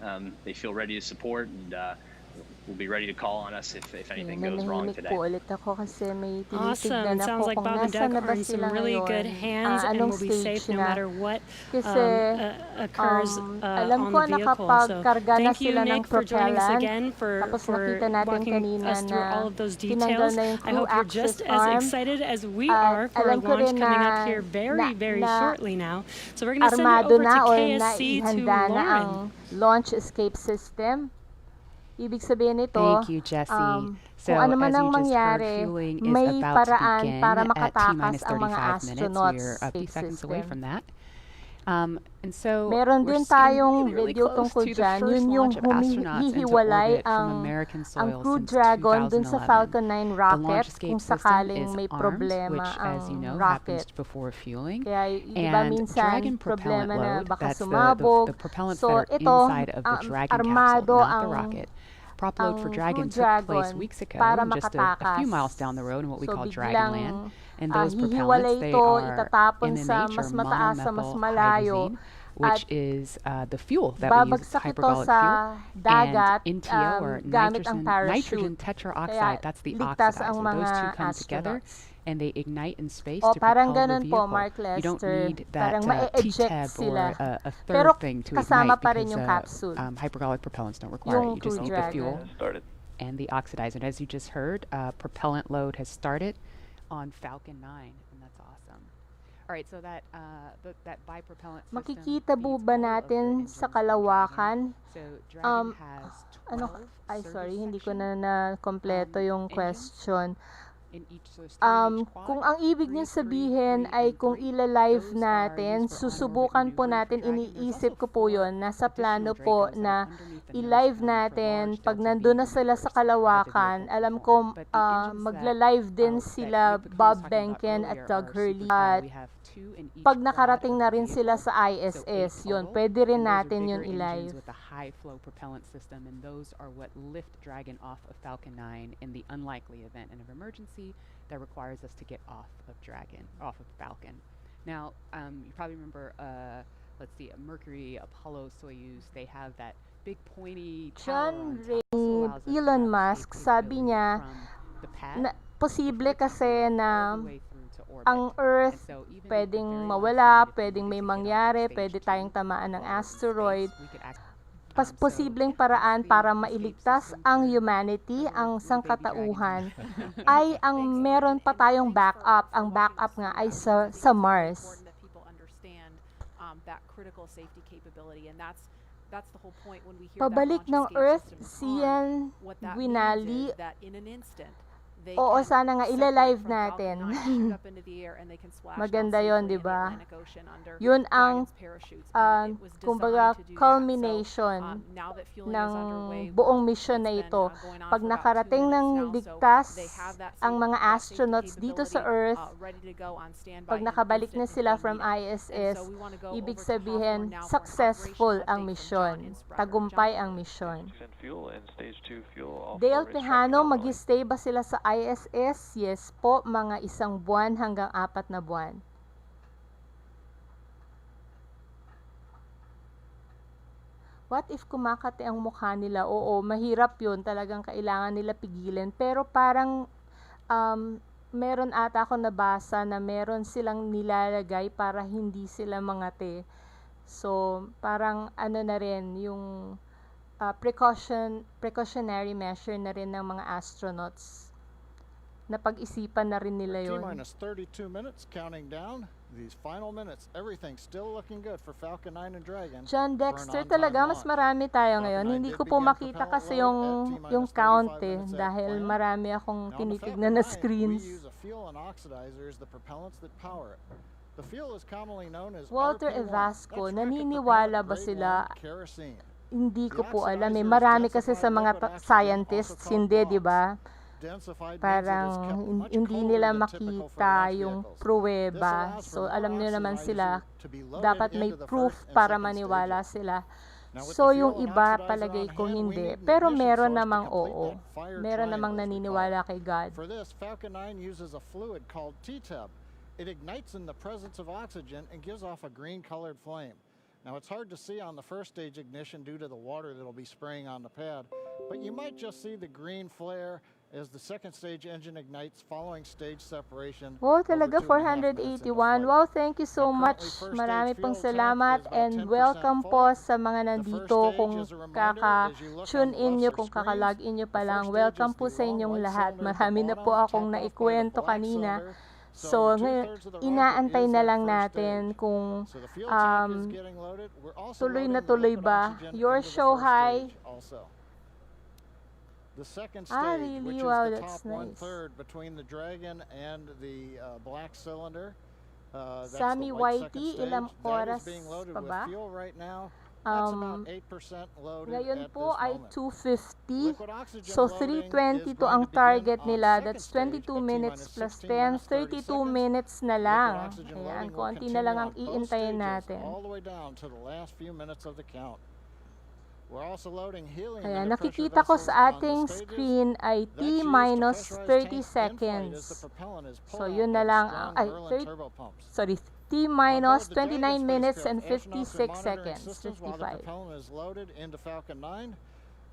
They feel ready to support, and will be ready to call on us if anything goes wrong today. Awesome. Sounds like Bob and Doug are in some really good hands and will be safe no matter what occurs on the vehicle. So thank you, Nick, for joining us again, for walking us through all of those details. I hope you're just as excited as we are for a launch coming up here very, very shortly now. So we're going to send it over to KSC to Lauren. Launch escape system. Ibig sabihin nito, thank you, Jessie. Kung ano man ang mangyari, may paraan para makatakas ang mga astronauts sa space system. And so meron din tayong video tungkol dyan, yun yung humihiwalay ang Crew Dragon dun sa Falcon 9 rocket kung sakaling may problema ang rocket. Kaya iba minsan problema na baka sumabog. So ito, armado ang prop load for Dragon took place weeks ago, just a few miles down the road in what we call Dragonland. And those propellants, they are MMH, or monomethyl which is the fuel that we use, hyperbolic fuel, and NTO, or nitrogen tetroxide, that's the oxidizer. Those two come together and they ignite in space to propel the vehicle. You don't need that T-tab or a third thing to ignite because hyperbolic propellants don't require it. You just need the fuel and the oxidizer. And as you just heard, propellant load has started on Falcon 9, and that's awesome. All right, so that bipropellant system. Makikita po ba natin sa kalawakan? Sorry, hindi ko na kompleto yung question. Kung ang ibig niya sabihin ay kung ila-live natin, susubukan po natin, iniisip ko po yun, nasa plano po na i-live natin, pag nandun na sila sa kalawakan, alam ko magla-live din sila Bob Behnken at Doug Hurley. At pag nakarating na rin sila sa ISS, yun, pwede rin natin yun i-live. With a high flow propellant system, and those are what lift Dragon off of Falcon 9 in the unlikely event of emergency that requires us to get off of Falcon. Now, you probably remember, let's see, Mercury, Apollo, Soyuz, they have that big pointy tower. Elon Musk, sabi niya, posible kasi na ang Earth pwedeng mawala, pwedeng may mangyari, pwede tayong tamaan ng asteroid. Posibleng paraan para mailigtas ang humanity, ang sangkatauhan, ay ang meron pa tayong backup. Ang backup nga ay sa Mars. Pabalik ng Earth, Sian Guinali, they Oo, can sana nga separate ila-live from Falcon natin. 9, shoot up into the air, and they can splash down Maganda safely yon, in di the ba? Atlantic Ocean under Yun ang Dragon's parachutes. And it was kumbaga designed to do that. culmination So, now that fueling ng is underway, buong mission na it's been, ito. going on Pag for about 2 nakarating minutes ng now, so ligtas they have that ang mga safety astronauts dito sa capability, Earth, ready to go on standby pag in an nakabalik na instant sila if they from need it. And ISS, so we want to go ibig over to sabihin Hawthorne now for an successful operational ang update from mission, John Innsbrucker. tagumpay John? ang mission. Fuel and stage 2 fuel all Dale forward Tejano, tracking mag-stay ba sila sa ISS? Yes po, mga 1 buwan hanggang 4 na buwan. What if kumakati ang mukha nila? Oo, mahirap yun. Talagang kailangan nila pigilan. Pero parang meron ata ako nabasa na meron silang nilalagay para hindi sila mangati. So, parang ano na rin, yung precautionary measure na rin ng mga astronauts. Napag-isipan na rin nila yun. T-minus 32 minutes, counting down. These final minutes, everything's still looking good for Falcon 9 and Dragon. John Dexter, talaga mas marami tayo ngayon. Hindi ko po makita kasi yung count eh, dahil marami akong tinitignan na screens. Walter Evasco, naniniwala ba sila? Hindi ko po alam eh. Marami kasi sa mga scientists, hindi, di ba? Parang hindi nila makita yung pruweba. So, alam nyo naman sila, dapat may proof para maniwala sila. So, yung iba, palagay ko hindi. Pero meron namang oo. Meron namang naniniwala kay God. For this, Falcon 9 uses a fluid called T-tub. It ignites in the presence of oxygen and gives off a green-colored flame. Now, it's hard to see on the first stage ignition due to the water that'll be spraying on the pad, but you might just see the green flare as the second stage engine ignites following stage separation. Wow, talaga 481. Wow, thank you so much. Marami pong salamat and welcome po sa mga nandito. Kung kaka-tune in nyo, kung kaka-log in nyo pa lang, welcome po sa inyong lahat. Marami na po akong naikwento kanina. So, inaantay na lang natin kung tuloy na tuloy ba. Your show, hi. The second stage, really? which is Wow, the that's top nice. 1/3 between the Dragon and the black cylinder. That's Sammy the white Whitey, second ilang stage. That oras is being loaded pa with ba? fuel right now. That's about 8% loaded Ngayon at po this ay moment. 250. Liquid oxygen So, loading 320 is to going ang to begin target on nila. second That's stage 22 at minutes T-minus plus 16 10. minutes, 30 32 seconds. minutes na Liquid lang. oxygen Ayan, loading will konti na continue lang ang on both iintayin stages, natin. all the way down to the last few minutes of the count. We're also loading helium Ayan, into pressure nakikita ko vessels sa on the ating stages. screen ay That's used to T-minus pressurize 30 tank inflight as seconds. the propellant is So, pulled yun out na by the lang. strong Ay, Merlin turbo pumps. sorry, On T-minus board the Dragon 29 minutes spacecraft, and astronauts are 56 monitoring seconds. systems while the 55. propellant is loaded into Falcon 9.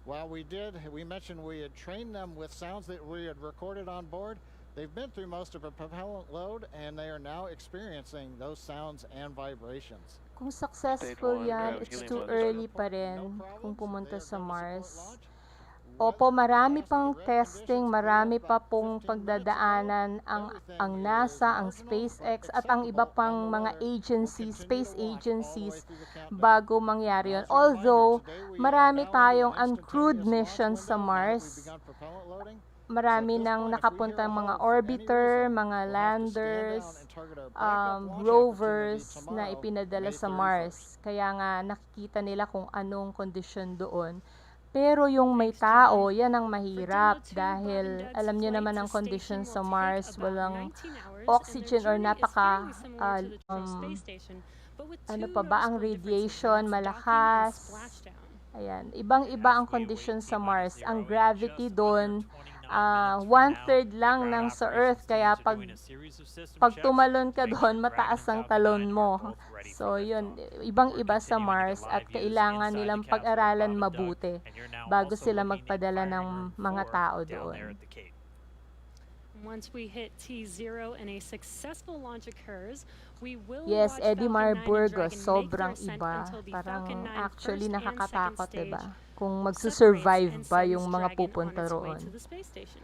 While we mentioned we had trained them with sounds that we had recorded on board. They've been through most of a propellant load and they are now experiencing those sounds and vibrations. Kung successful yan, it's too early pa rin kung pumunta sa Mars. Opo, marami pang testing, marami pa pong pagdadaanan ang NASA, ang SpaceX, at ang iba pang mga agencies, space agencies, bago mangyari yun. Although, marami tayong uncrewed missions sa Mars. Marami nang nakapuntang mga orbiter, mga landers, rovers na ipinadala sa Mars. Kaya nga nakikita nila kung anong kondisyon doon. Pero yung may tao, yan ang mahirap dahil alam niyo naman ang condition sa Mars, walang oxygen or ano pa ba, ang radiation, malakas. Ayan, ibang-iba ang condition sa Mars. Ang gravity doon, 1/3 lang ng sa Earth, kaya pag tumalon ka doon, mataas ang talon mo. So yun, ibang-iba sa Mars at kailangan nilang pag-aralan mabuti bago sila magpadala ng mga tao doon. Once we hit T0 and a successful launch occurs, we will Yes, watch Eddie Falcon 9 and Burgos, Dragon sobrang make their ascent iba. until the Parang Falcon 9 actually first and nakakatakot, second diba? stage Kung separates magsusurvive and ba sends yung mga Dragon pupunta on its way roon. to the space station.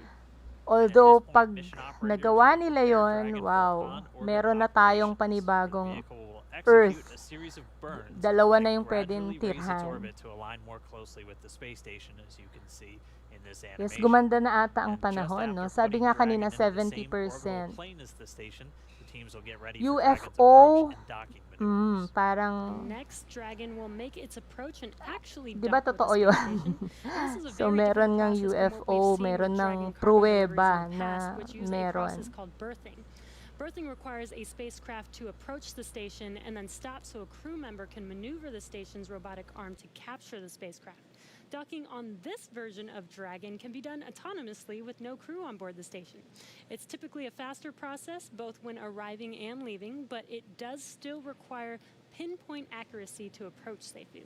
Although, pag nagawa nila yon, wow, meron na tayong panibagong Earth. Dalawa na yung pwedeng tirhan. in this Yes, animation. gumanda na ata ang And just panahon, no? after Sabi putting nga Dragon kanina, into the same 70%. orbital plane as the station, the teams will get ready for Dragon's UFO, approach and docking maneuvers. parang, Next, Dragon will make its approach and actually di ba dock with the totoo space yun? station. This is a So, very meron different ngang process from what UFO, we've seen meron with ng Dragon cargo deliveries pruweba in the past, na which use a meron. process called berthing. Berthing requires a spacecraft to approach the station and then stop so a crew member can maneuver the station's robotic arm to capture the spacecraft. Docking on this version of Dragon can be done autonomously with no crew on board the station. It's typically a faster process both when arriving and leaving, but it does still require pinpoint accuracy to approach safely.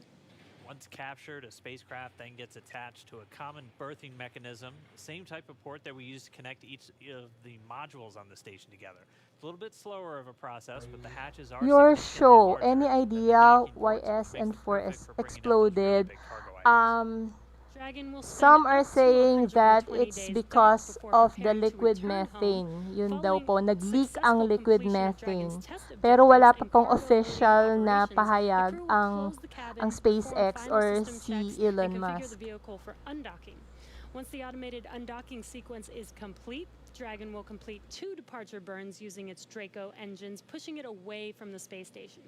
Once captured, a spacecraft then gets attached to a common berthing mechanism, the same type of port that we use to connect each of the modules on the station together. It's a little bit slower of a process, but the hatches are Your significantly show, larger any than the idea docking why ports, which S makes and them 4 perfect S for bringing up those really exploded? big cargo items. Dragon will spend Some are up to saying that 120 it's days because docked before of the preparing to liquid return home, methane. Yun daw following po, nag-leak successful ang liquid completion of methane. Dragon's test Pero wala pa objectives pong and cargo official loading na operations. pahayag The crew will close the cabin, ang perform SpaceX final or system si checks, Elon and configure Musk. the vehicle for undocking. Once the automated undocking sequence is complete, Dragon will complete 2 departure burns using its Draco engines, pushing it away from the space station.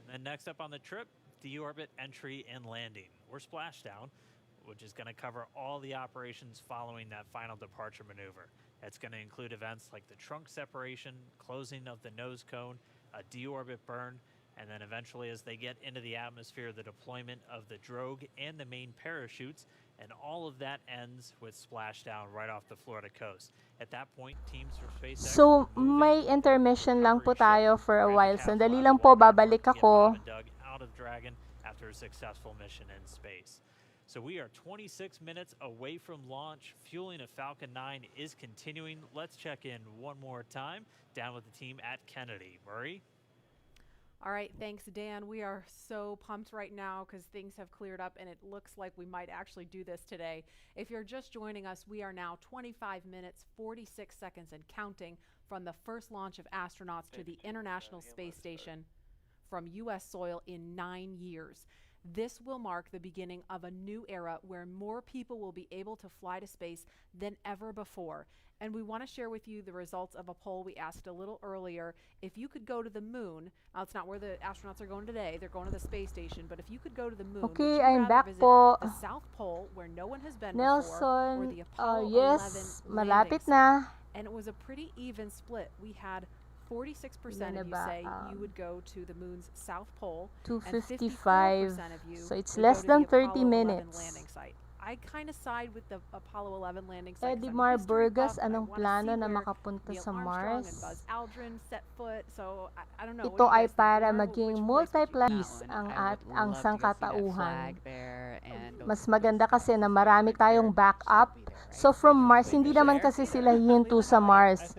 And then next up on the trip, deorbit entry and landing, or splashdown, which is going to cover all the operations following that final departure maneuver. It's going to include events like the trunk separation, closing of the nose cone, a deorbit burn, and then eventually as they get into the atmosphere, the deployment of the drogue and the main parachutes, and all of that ends with splashdown right off the Florida coast. At that point, teams from SpaceX So, will move may in, intermission lang po recovery tayo ship, for a grab the while. capsule Sandali out of lang the po, water babalik to get ako. Bob and Doug out of Dragon after a successful mission in space. So we are 26 minutes away from launch. Fueling of Falcon 9 is continuing. Let's check in one more time down with the team at Kennedy. Murray? All right, thanks, Dan. We are so pumped right now because things have cleared up and it looks like we might actually do this today. If you're just joining us, we are now 25 minutes, 46 seconds and counting from the first launch of astronauts to the International Space Station from U.S. soil in 9 years. This will mark the beginning of a new era where more people will be able to fly to space than ever before. And we want to share with you the results of a poll we asked a little earlier. If you could go to the moon, now it's not where the astronauts are going today, they're going to the space station, but if you could go to the moon, would Okay, you I'm rather back visit po. the South Pole where no one has been before, or the Nelson, Apollo yes, 11 malapit landing na. site? And it was a pretty even split. We had 46% Ilan of you na ba? say you would go to the moon's South Pole, and 2:55. 54% of you So it's would less go to than the 30 Apollo 11 minutes. landing site. I kind of side with the Apollo 11 landing site. 'cause I'm a Edmar history Burgos, buff and I anong wanna plano see na where makapunta Neil sa Armstrong Mars? and Buzz Aldrin set foot. So I don't know. What Ito do you ay guys think? para Laura, maging which place would you go? multi-place ang sangkatauhan. Mas maganda kasi na marami tayong backup. So from Mars, hindi naman kasi sila hihinto sa Mars.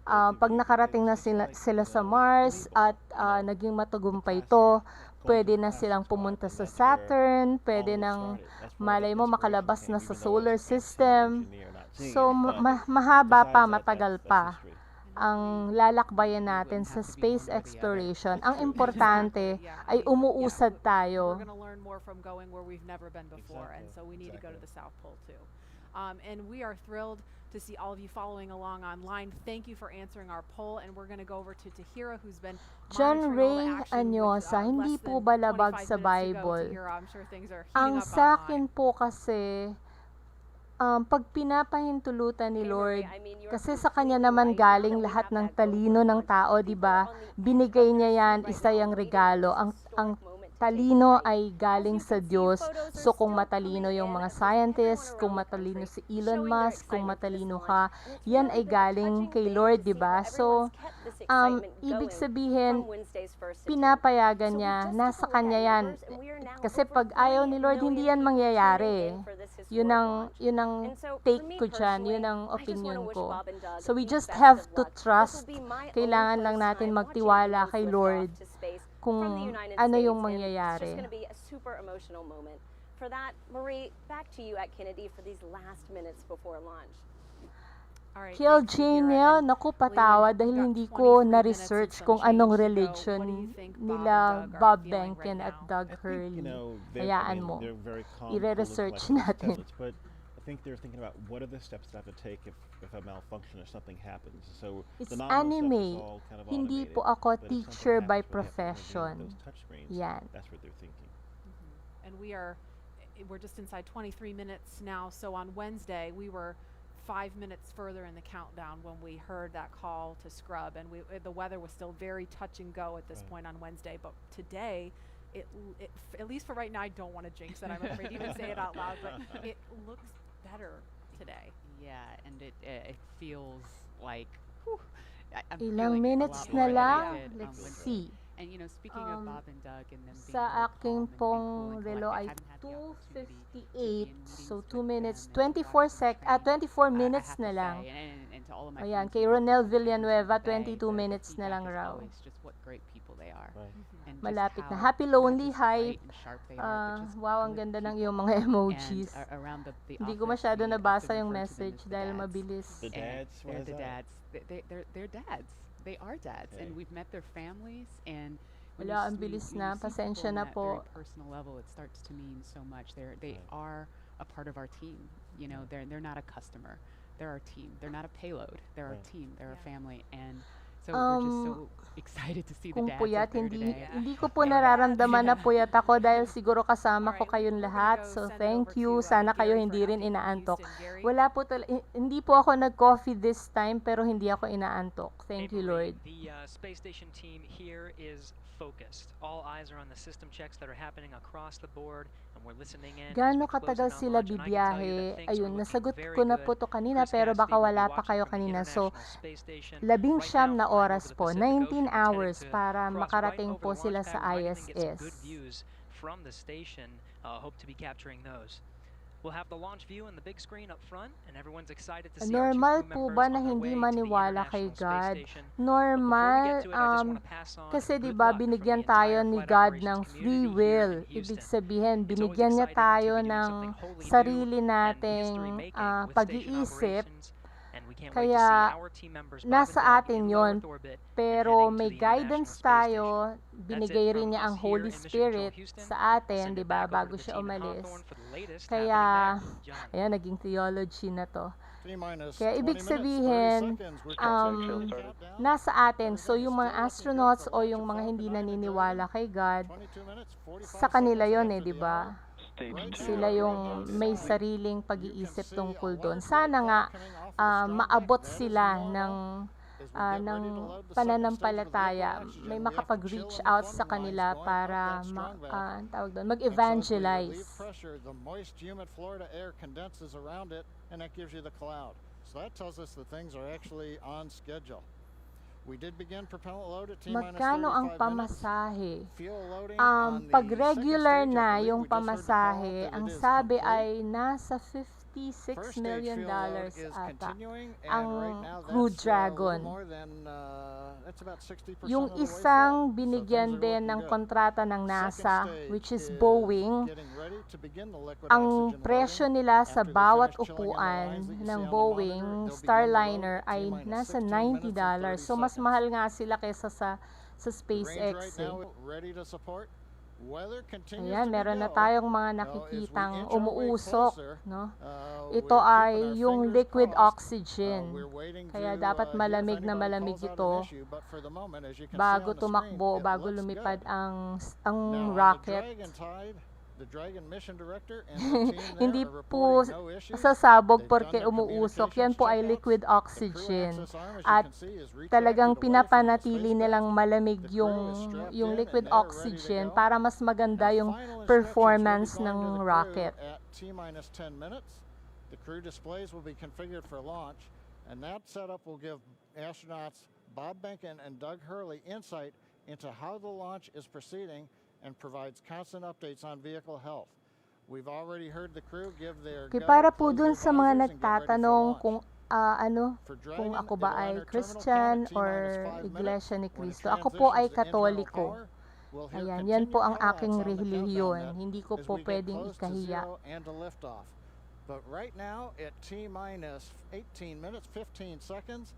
Pag nakarating na sila sa Mars at naging matagumpay ito, pwede na silang pumunta sa Saturn, pwede nang malay mo makalabas na sa solar system. So mahaba pa, matagal pa ang lalakbayan natin sa space exploration. Ang importante ay umuusad tayo. We're going to learn more from going where we've never been before, and so we need to go to the South Pole too. And we are thrilled to see all of you following along online. Thank you for answering our poll, and we're going to go over to Tahira, who's been John monitoring all Ray the action Anyosa, with, hindi less po than ba labag 25 sa minutes to go. Bible? Tahira, I'm sure things are heating Ang up sa online. akin po kasi, pag pinapahintulutan ni Lord, kasi sa kanya naman galing lahat ng talino ng tao, di ba? Binigay niya yan, isa yung regalo. Ang talino ay galing sa Diyos. So kung matalino yung mga scientists, kung matalino si Elon Musk, kung matalino ka, yan ay galing kay Lord, di ba? So, ibig sabihin, pinapayagan niya, nasa kanya yan. Kasi pag ayaw ni Lord, hindi yan mangyayari. Yun ang take ko dyan, yun ang opinion ko. So we just have to trust. Kailangan lang natin magtiwala kay Lord kung ano yung mangyayari. For that, Marie, back to you at Kennedy for these last minutes before launch. Kiel Janelle, naku patawa dahil hindi ko na-research kung anong religion nila Bob Behnken at Doug Hurley. Hayaan mo. I-research natin. I think they're thinking about what are the steps that have to take if a malfunction or something happens. So It's the nominal stuff is anime. all kind of Hindi automated, po ako but if something teacher by happens where they have to intervene with profession. those touch screens, Yan. that's what they're thinking. And we're just inside 23 minutes now. So on Wednesday, we were 5 minutes further in the countdown when we heard that call to scrub, and the weather was still very touch and go at this point on Wednesday. But today, it at least for right now, I don't want to jinx it. I'm afraid to even say it out loud, but it looks better today. Yeah, and it feels like I'm Ilang feeling it a minutes lot na more than I lang. did on Let's Wednesday. see. And speaking of Bob and Doug and them being Sa very aking calm and pong cool and relo ay collected, having had the opportunity to be in 2:58. meetings So with 2 minutes, them and to 24 watch them train, 24 I minutes have na to lang. say, and to all of my Ayan, friends kay who Ronel work in Villanueva, the Bay, 22 the minutes na feedback lang is raw. always just what great people they are. And just Malapit na. how Happy not Lonely just Hype. bright and sharp they are, but just Wow, ang good ganda ng people. iyong mga emojis. And around the Hindi ko office, masyado we nabasa often yung refer to them message as the dahil dads. mabilis. The And dads? What they're is the that? dads. They're dads. They are dads, and we've met their families. And when Wala, ang when bilis when na. see people Pasensya on na that po. very personal level, it starts to mean so much. They are a part of our team. They're not a customer. They're our team. They're not a payload. They're our team. They're our family. And so we're just so excited to see the Kung dads puyat, out there hindi, today. hindi ko po nararamdaman na puyat ako dahil siguro kasama ko kayong lahat. So, thank you. Sana kayo hindi rin inaantok. Wala po hindi po ako nag-coffee this time, pero hindi ako inaantok. Thank you, Lord. The space station team here is focused. All eyes are on the system checks that are happening across the board, and we're listening in. Gaano katagal sila bibiyahe? Ayun, nasagot ko na po to kanina, pero baka wala pa kayo kanina. So, 19 na oras po, 19 hours para makarating po sila sa ISS. From the station, hope to be capturing those. We'll have the launch view on the big screen up front, and everyone's excited to see our two Normal crew po members ba on na their hindi way to the maniwala kay International Space God? Station. Normal, kasi di ba binigyan tayo ni God ng free will. Ibig sabihin, binigyan niya tayo ng sarili nating pag-iisip. Kaya nasa atin yon, pero may guidance tayo, binigay rin niya ang Holy Spirit sa atin, di ba, bago siya umalis. Kaya, ayan, naging theology na to. Kaya ibig sabihin, nasa atin, so yung mga astronauts o yung mga hindi naniniwala kay God, sa kanila yon di ba? Sila yung may sariling pag-iisip tungkol doon. Sana nga maabot sila ng pananampalataya, may makapag-reach out sa kanila para mag-evangelize. The moist, humid Florida air condenses around it, and that gives you the cloud. So that tells us that things are actually on schedule. We did begin propellant load at T-minus 35 Magkano ang minutes. pamasahe? Fuel loading Pag regular na yung pamasahe, ang sabi ay nasa $56 million ata ang Crew Dragon. Yung isang binigyan din ng kontrata ng NASA, which is Boeing, ang presyo nila sa bawat upuan ng Boeing Starliner ay nasa $90. So mas mahal nga sila kaysa sa SpaceX. Ayan, meron na tayong mga nakikitang umuusok, no? Ito ay yung liquid oxygen. Kaya dapat malamig na malamig ito bago tumakbo, bago lumipad ang rocket. Hindi po sasabog porque umuusok. Yan po ay liquid oxygen. At talagang pinapanatili nilang malamig yung liquid oxygen para mas maganda yung performance ng rocket. T-minus 10 minutes, the crew displays will be configured for launch, and that setup will give astronauts Bob Behnken and Doug Hurley insight into how the launch is proceeding and provides constant updates on vehicle health. We've already heard the crew give their para po dun sa mga nagtatanong kung kung ako ba ay Christian or Iglesia ni Cristo. Ako po ay Katoliko. Ayan, yan po ang aking relihiyon. Hindi ko po pwedeng ikahiya. But right now at T-minus 18 minutes 15 seconds,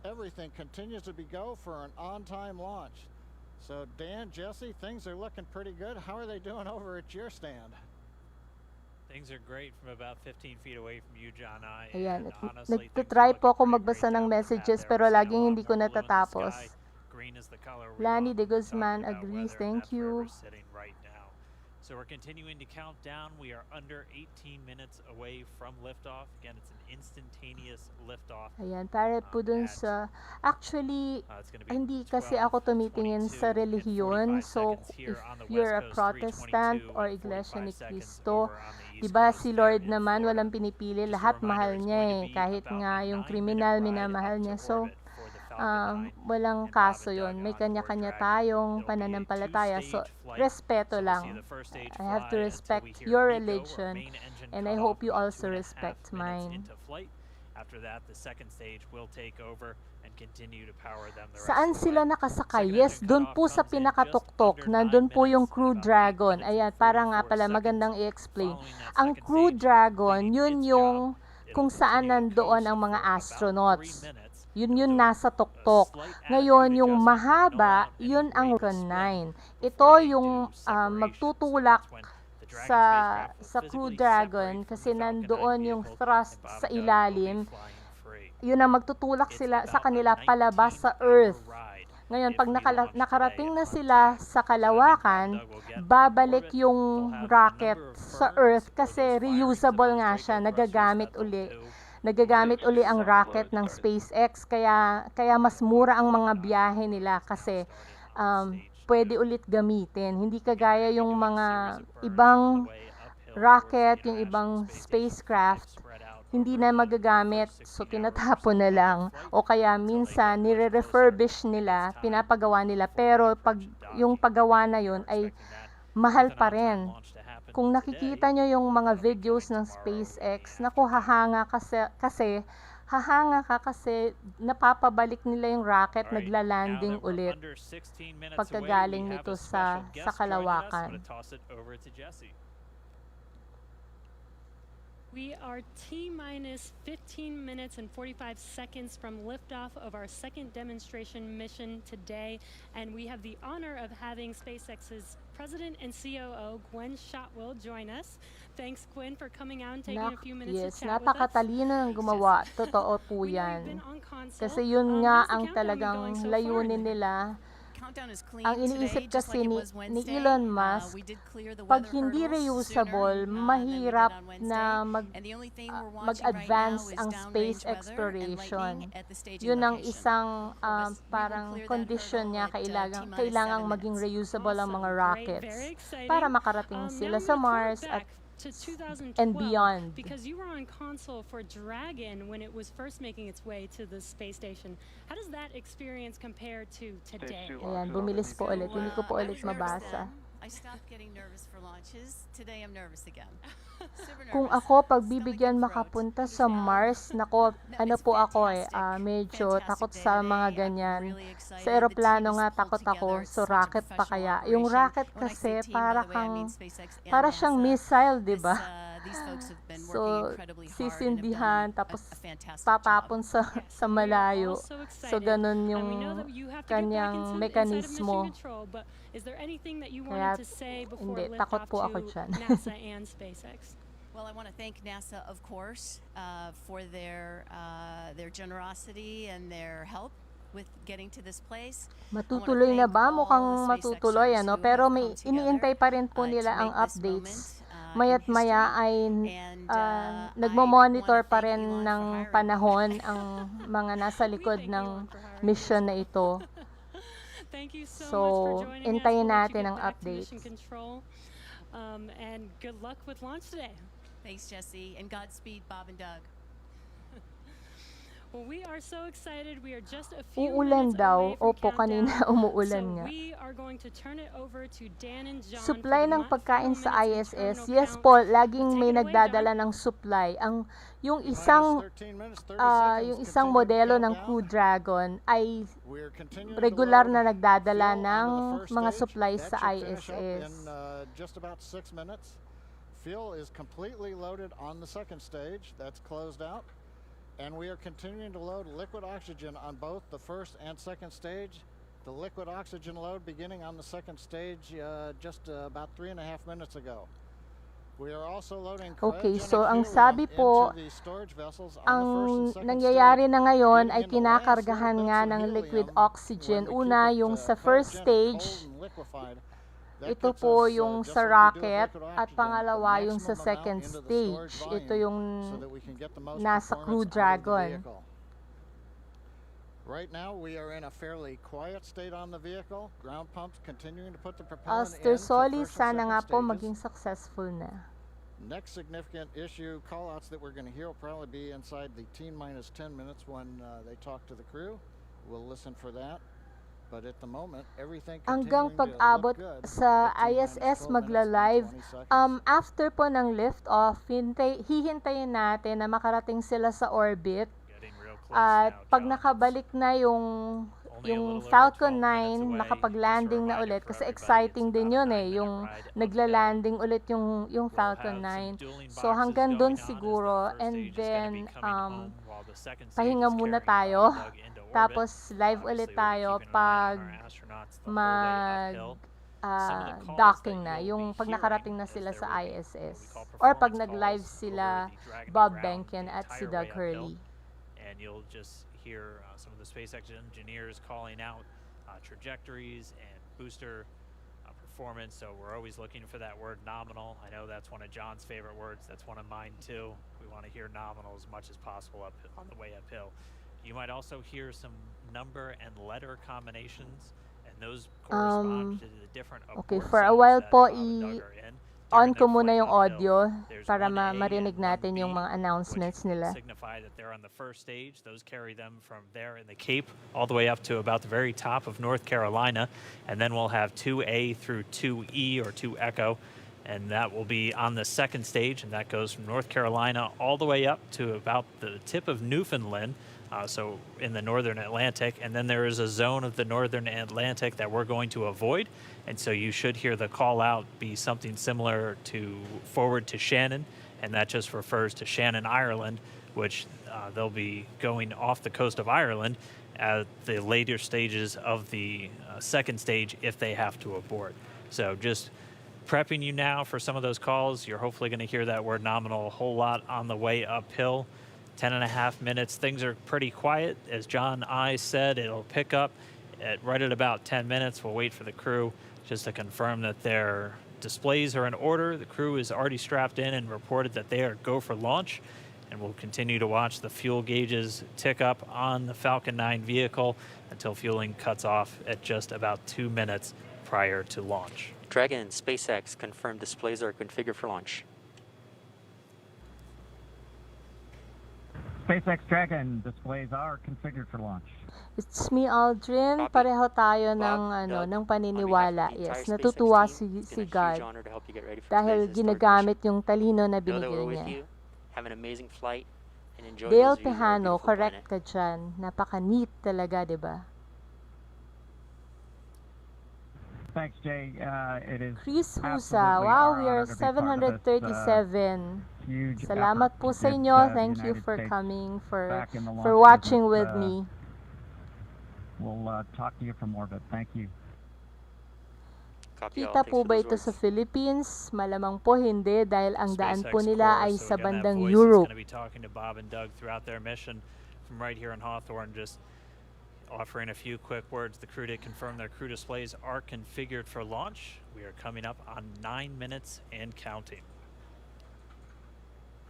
everything continues to be go for an on-time launch. So Dan, Jesse, things are looking pretty good. How are they doing over at your stand? Things are great from about 15 feet away from you, John. Ayan, Honestly, nagtitry po ako magbasa ng messages pero laging hindi ko natatapos. Green is the color we Lani want. de Guzman agrees, thank you. Sitting right now. So we're continuing to count down. We are under 18 minutes away from liftoff. Again, it's an instantaneous liftoff. Ayan, para po dun sa, actually, hindi kasi ako tumitingin sa relihiyon. So, if you're a Protestant or Iglesia ni Cristo, diba si Lord naman, walang pinipili, lahat mahal niya eh. Kahit nga yung kriminal, minamahal niya. So, walang kaso yon. May kanya-kanya tayong pananampalataya. So, respeto lang. I have to respect your religion and I hope you also respect mine. After that, the second stage will take over and continue to power them the rest Saan sila nakasakay? Yes, doon po sa pinakatuktok. Nandun po yung Crew Dragon. Ayan, para nga pala magandang i-explain. Ang Crew Dragon, yun yung kung saan nandoon ang mga astronauts. Yun nasa tuktok. Ngayon, yung mahaba, yun ang Falcon 9. Ito yung magtutulak sa Crew Dragon kasi nandoon yung thrust sa ilalim. Yun ang magtutulak sila sa kanila palabas sa Earth. Ngayon, pag nakarating na sila sa kalawakan, babalik yung rocket sa Earth kasi reusable nga siya, nagagamit uli ang rocket ng SpaceX, kaya mas mura ang mga biyahe nila kasi pwede ulit gamitin. Hindi kagaya yung mga ibang rocket, yung ibang spacecraft, hindi na magagamit, so tinatapon na lang. O kaya minsan nire-refurbish nila, pinapagawa nila, pero pag yung paggawa na yun ay mahal pa rin. Kung nakikita nyo yung mga videos ng SpaceX, naku, hahanga ka kasi napapabalik nila yung rocket, nagla-landing ulit pagkagaling nito sa kalawakan. We are T-minus 15 minutes and 45 seconds from liftoff of our second demonstration mission today, and we have the honor of having SpaceX's President and COO, Gwen Shotwell, join us. Thanks, Gwen, for coming out and taking a few minutes to chat with us. Napakatalino ng gumawa. Totoo po yan. Kasi yun nga ang talagang layunin nila. Ang iniisip kasi ni Elon Musk, pag hindi reusable, mahirap na mag-advance ang space exploration. Yun ang isang parang condition niya, kailangang maging reusable ang mga rockets para makarating sila sa Mars at and beyond. Because you were on console for Dragon when it was first making its way to the space station. How does that experience compare to today? Ayan, bumilis po ulit. Hindi ko po ulit mabasa. I stopped getting nervous for launches. Today I'm nervous again. Kung ako pagbibigyan makapunta sa Mars, nako, ano po ako medyo takot sa mga ganyan. Sa eroplano nga takot ako, so rocket pa kaya. Yung rocket kasi para siyang missile, 'di ba? So, sisindihan, tapos tatapon sa malayo. So, ganun yung kanyang mekanismo. Kaya, hindi, takot po ako dyan. Well, I want to thank NASA, of course, for their generosity and their help with getting to this place. Matutuloy na ba? Mukhang matutuloy, ano? Pero may iniintay pa rin po nila ang updates. Maya't maya ay nagmo-monitor pa rin ng panahon ang mga nasa likod ng mission na ito. So, intayin natin ang updates. And good luck with launch today. Thanks, Jesse, and Godspeed, Bob and Doug. Well, we are so excited. We are just a few Uulan minutes daw. away from Opo, kanina umuulan so nga. we are going to turn it over to Dan and John. Supply ng pagkain sa ISS. Yes po, laging may nagdadala ng supply. Yung isang modelo ng Crew Dragon ay regular na nagdadala ng mga supplies sa ISS. Just about 6 minutes. Fuel is completely loaded on the second stage. That's closed out. And we are continuing to load liquid oxygen on both the first and second stage. The liquid oxygen load beginning on the second stage just about 3.5 minutes ago. Okay, so ang sabi po, ang nangyayari na ngayon ay kinakargahan nga ng liquid oxygen. Una, yung sa first stage, ito po yung sa rocket, at pangalawa yung sa second stage. Ito yung nasa Crew Dragon. Right now, we are in a fairly quiet state on the vehicle. Ground pumps continuing to put the propellant Mr. in Soli, to first and sana second nga po stages. maging successful na. Next significant issue, callouts that we're going to hear will probably be inside the T-minus 10 minutes when they talk to the crew. We'll listen for that. But at the moment, everything Hanggang continuing to pag-abot look good. sa at T-minus ISS 12 minutes and magla-live, 20 seconds. after po ng liftoff, hihintayin natin na makarating sila sa orbit. At pag nakabalik na yung Falcon 9, nakapag-landing na ulit, kasi exciting din yun eh, yung nagla-landing ulit yung Falcon 9. So hanggang doon siguro, and then pahinga muna tayo, tapos live ulit tayo pag docking na, yung pag nakarating na sila sa ISS, or pag nag-live sila Bob Behnken at si Doug Hurley. And you'll just hear some of the SpaceX engineers calling out trajectories and booster performance. So we're always looking for that word nominal. I know that's one of John's favorite words. That's one of mine too. We want to hear nominal as much as possible up on the way uphill. You might also hear some number and letter combinations, and those correspond to the different Okay, for a while po on ko muna yung audio para marinig natin yung mga announcements nila. Signify that they're on the first stage. Those carry them from there in the Cape all the way up to about the very top of North Carolina, and then we'll have 2A through 2E or 2 Echo, and that will be on the second stage, and that goes from North Carolina all the way up to about the tip of Newfoundland. So in the northern Atlantic, and then there is a zone of the northern Atlantic that we're going to avoid, and so you should hear the call out be something similar to forward to Shannon, and that just refers to Shannon, Ireland, which they'll be going off the coast of Ireland at the later stages of the second stage if they have to abort. So just prepping you now for some of those calls. You're hopefully going to hear that word nominal a whole lot on the way uphill. 10.5 minutes. Things are pretty quiet. As John I said, it'll pick up right at about 10 minutes. We'll wait for the crew just to confirm that their displays are in order. The crew is already strapped in and reported that they are go for launch. And we'll continue to watch the fuel gauges tick up on the Falcon 9 vehicle until fueling cuts off at just about 2 minutes prior to launch. Dragon and SpaceX confirmed displays are configured for launch. SpaceX Dragon displays are configured for launch. It's me, Aldrin. Pareho tayo ng paniniwala. Yes, natutuwa si God dahil ginagamit yung talino na binigay niya. Have an amazing flight and enjoy Dale Tejano, correct ka dyan. Napaka-neat talaga, di ba? Thanks, Jay. It is Chris Husa, wow, we are 737. Salamat po sa inyo. Thank you for coming, for watching with me. We'll talk to you from orbit. Thank you. Kita po ba ito sa Philippines? Malamang po hindi dahil ang daan po nila ay sa bandang Europe. Going to be talking to Bob and Doug throughout their mission from right here in Hawthorne, just offering a few quick words. The crew did confirm their crew displays are configured for launch. We are coming up on 9 minutes and counting.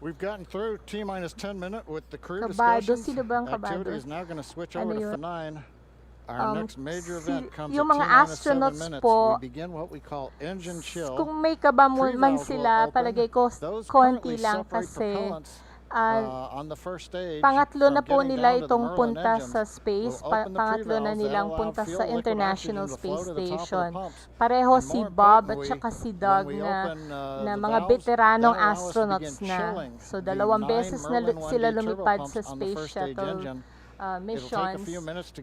We've gotten through T-minus 10 minute with the crew Kabado, discussions. sino ba ang kabado? Activity is now going to switch over to 9. Our next major event comes yung at mga T-minus 7 astronauts minutes. po, We begin what we call engine chill. kung may kaba man sila, palagay ko konti lang kasi on the first stage, pangatlo na po nila itong punta sa space, pangatlo na nilang punta sa International Space Station. Pareho si Bob at saka si Doug na mga veteranong astronauts na. So 2 beses na sila lumipad sa Space Shuttle missions,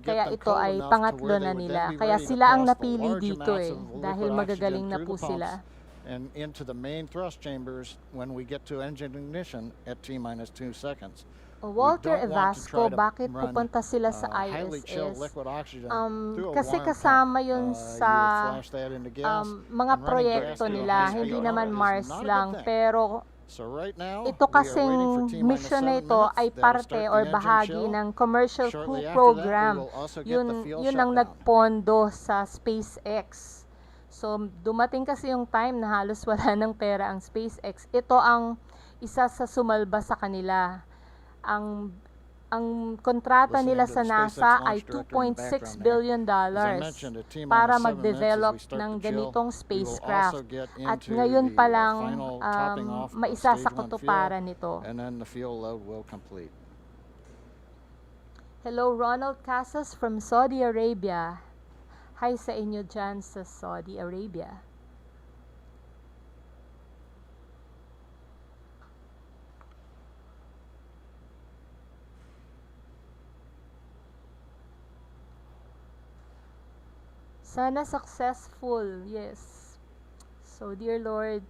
kaya ito ay pangatlo na nila. Kaya sila ang napili dito dahil magagaling na po sila. And into the main thrust chambers when we get to engine ignition at T-minus 2 seconds. Walter Evasco, bakit pupunta sila sa highly chilled ISS? liquid oxygen through a Kasi warm kasama pump. yun You sa would flash that into gas, mga and running proyekto gas through a nila, high-speed hindi pump naman is Mars not a good lang. thing. Pero So right now, ito we are waiting for kasing T-minus mission na 7 ito minutes. ay They'll parte start the or engine bahagi chill. ng commercial Shortly crew after that, we program. will also get the fuel Yun ang shutdown. nagpondo sa SpaceX. So dumating kasi yung time na halos wala ng pera ang SpaceX. Ito ang isa sa sumalba sa kanila. Ang kontrata nila sa NASA ay $2.6 billion para mag-develop ng ganitong spacecraft. At ngayon pa lang maisa sa katuparan nito. Hello, Ronald Casas from Saudi Arabia. Hi sa inyo dyan sa Saudi Arabia. Sana successful, yes. So, dear Lord,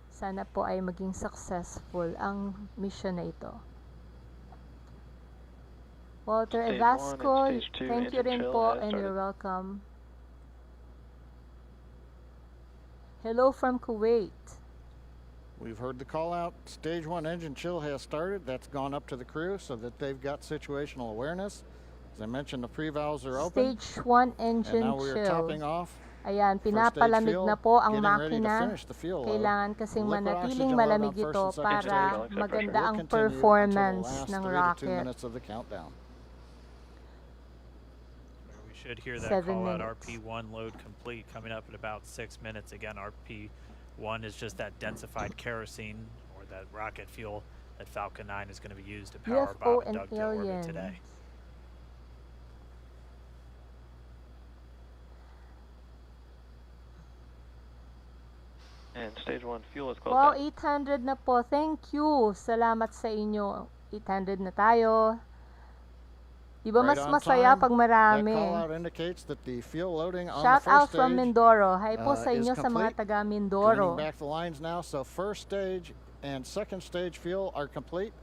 sana po ay maging successful ang mission na ito. Walter Evasco, thank you rin po and you're welcome. Hello from Kuwait. We've heard the call out. Stage 1 engine chill has started. That's gone up to the crew so that they've got situational awareness. As I mentioned, the pre-valves are open. Stage 1 engine and now we are chill. topping off. Ayan, pinapalamig na po ang makina. Kailangan kasing manatiling malamig ito para maganda ang performance ng rocket. We should hear that call out RP1 load complete coming up in about 6 minutes. Again, RP1 is just that densified kerosene or that rocket fuel that Falcon 9 is going to be used to power Bob and Doug to orbit today. And stage 1 fuel is closed. Wow, 800 na po. Thank you. Salamat sa inyo. 800 na tayo. Diba mas masaya pag marami? Shout out from Mindoro. Hi po sa inyo sa mga taga Mindoro. Back the lines now. So first stage and second stage fuel are complete.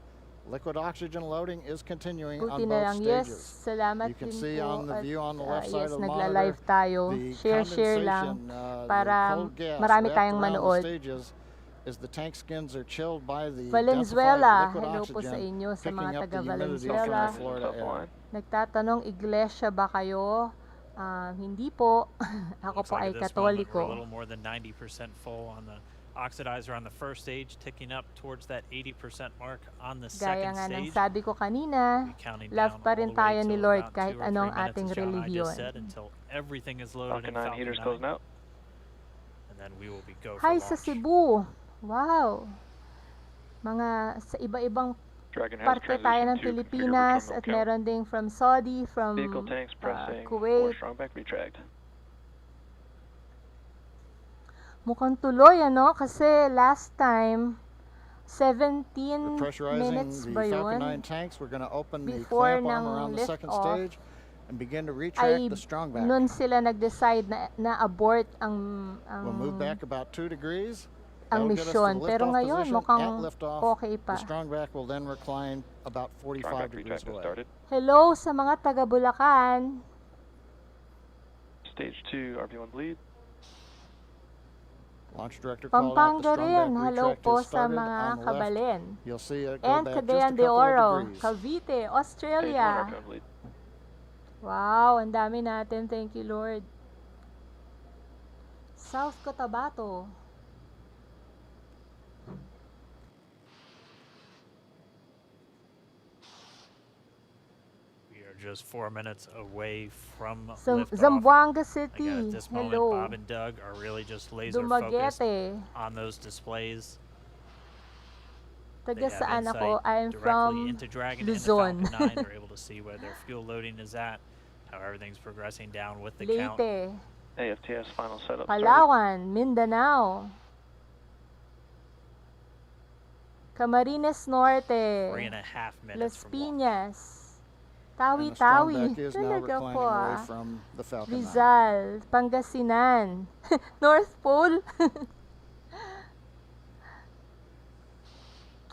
Liquid oxygen loading is continuing on both stages. Yes, salamat you can din see po. on the view on the left side Yes, of the nagla-live monitor, tayo. Share lang para marami tayong manood. Is the tank skins are chilled by the Valenzuela, liquid hello oxygen, po sa inyo sa mga taga picking up the humidity Valenzuela. from the Florida air. Nagtatanong, iglesia ba kayo? Hindi po. Ako po ay Katoliko. We're a little more than 90% full on the oxidizer on the first stage, ticking up towards that 80% mark on the second Gaya nga ng stage. sabi ko kanina, love pa rin tayo ni Lord kahit anong ating relihiyon. Until everything is loaded in Falcon 9 heaters closing out. And then we will be go for Hi launch. sa Cebu. Wow. Mga sa iba-ibang parte tayo ng Pilipinas at meron ding from Saudi, from Kuwait. Mukhang tuloy ano kasi last time 17 minutes ba yun? Before ng lift-off ay nun sila nag-decide na abort ang mission. Pero ngayon mukhang okay pa. Hello sa mga taga Bulacan. Stage 2 RP1 bleed. Pampanga rin. Hello po sa mga Kabalen. And Cagayan de Oro, Cavite, Australia. Wow, ang dami natin. Thank you, Lord. South Cotabato. Just 4 minutes away from Zamboanga City. Again, at this moment, hello. Bob and Doug are really just laser focused on those displays. Taga saan ako? I'm from Luzon. They're able to see where their fuel loading is at, how everything's progressing down with the count. Leyte. AFTS final setup. Palawan, Mindanao. Camarines Norte. 3.5 minutes Las Piñas. Tawi-Tawi. Talaga po Rizal, Pangasinan, North Pole.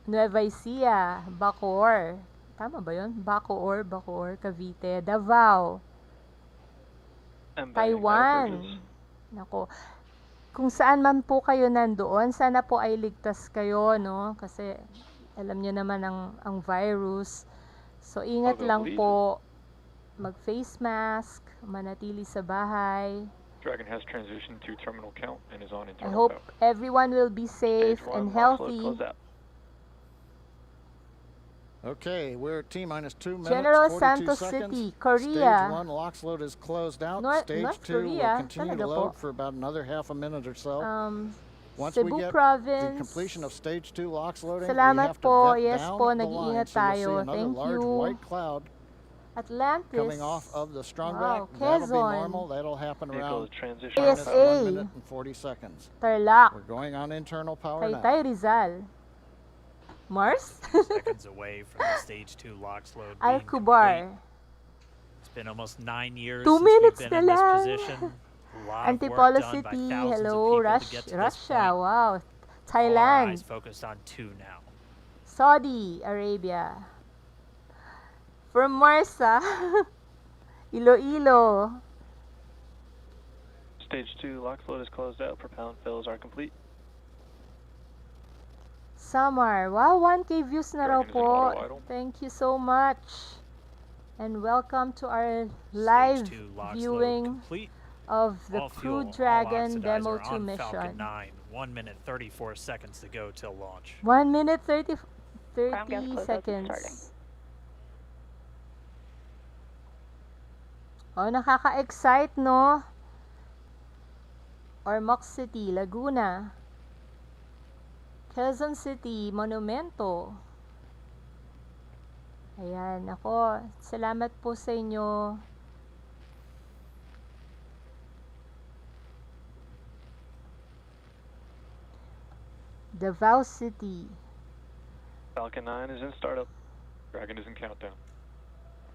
Nueva Ecija, Bacoor. Tama ba yun? Bacoor, Cavite, Davao, Taiwan. Nako. Kung saan man po kayo nandoon, sana po ay ligtas kayo, no? Kasi alam niyo naman ang virus. So ingat lang po. Mag-face mask, manatili sa bahay. Dragon has transitioned to terminal count and is on I internal hope everyone will be safe and healthy. Okay, we're at T-minus 2 minutes, General 42 Santos seconds. City, Korea. Stage 1 LOX load is closed out. Stage North 2 Korea, will continue to talaga load po. for about another half a minute or so. Once Cebu we get Province. the completion of Stage 2 LOX loading, Salamat we have to po. vet Yes down po, the nag-iingat line, so you'll see tayo. another Thank large you. white cloud Atlantis. coming off of the strong Wow, back. That'll be Quezon. normal. That'll happen around transition. minus ASA. 1 minute and 40 seconds. Tarlac. We're going on internal power now. Taytay Rizal. Mars? Seconds away from the stage 2 LOX load being Alcubar. complete. It's been almost 9 years 2 since minutes we've na been in this lang. position. A lot of Antipolo work done by City. thousands of Hello, people to get to this Russia. point. Wow. All our Thailand. eyes focused on 2 now. Saudi Arabia. From Mars, Iloilo. Stage 2 LOX load is closed out. Propellant fills are complete. Samar. Wow, 1K views na raw Dragon is in po. auto idle. Thank you so much. And welcome to our live Stage 2 LOX load viewing complete. of the All Crew fuel, all Dragon Demo oxidizer 2 on Falcon mission. 9. 1 minute 34 seconds to go till launch. 1 minute 30 Ground gas closeout seconds. starting. Oh, nakaka-excite, no? Ormoc City, Laguna. Quezon City, Monumento. Ayan, ako. Salamat po sa inyo. Davao City. Falcon 9 is in startup. Dragon is in countdown.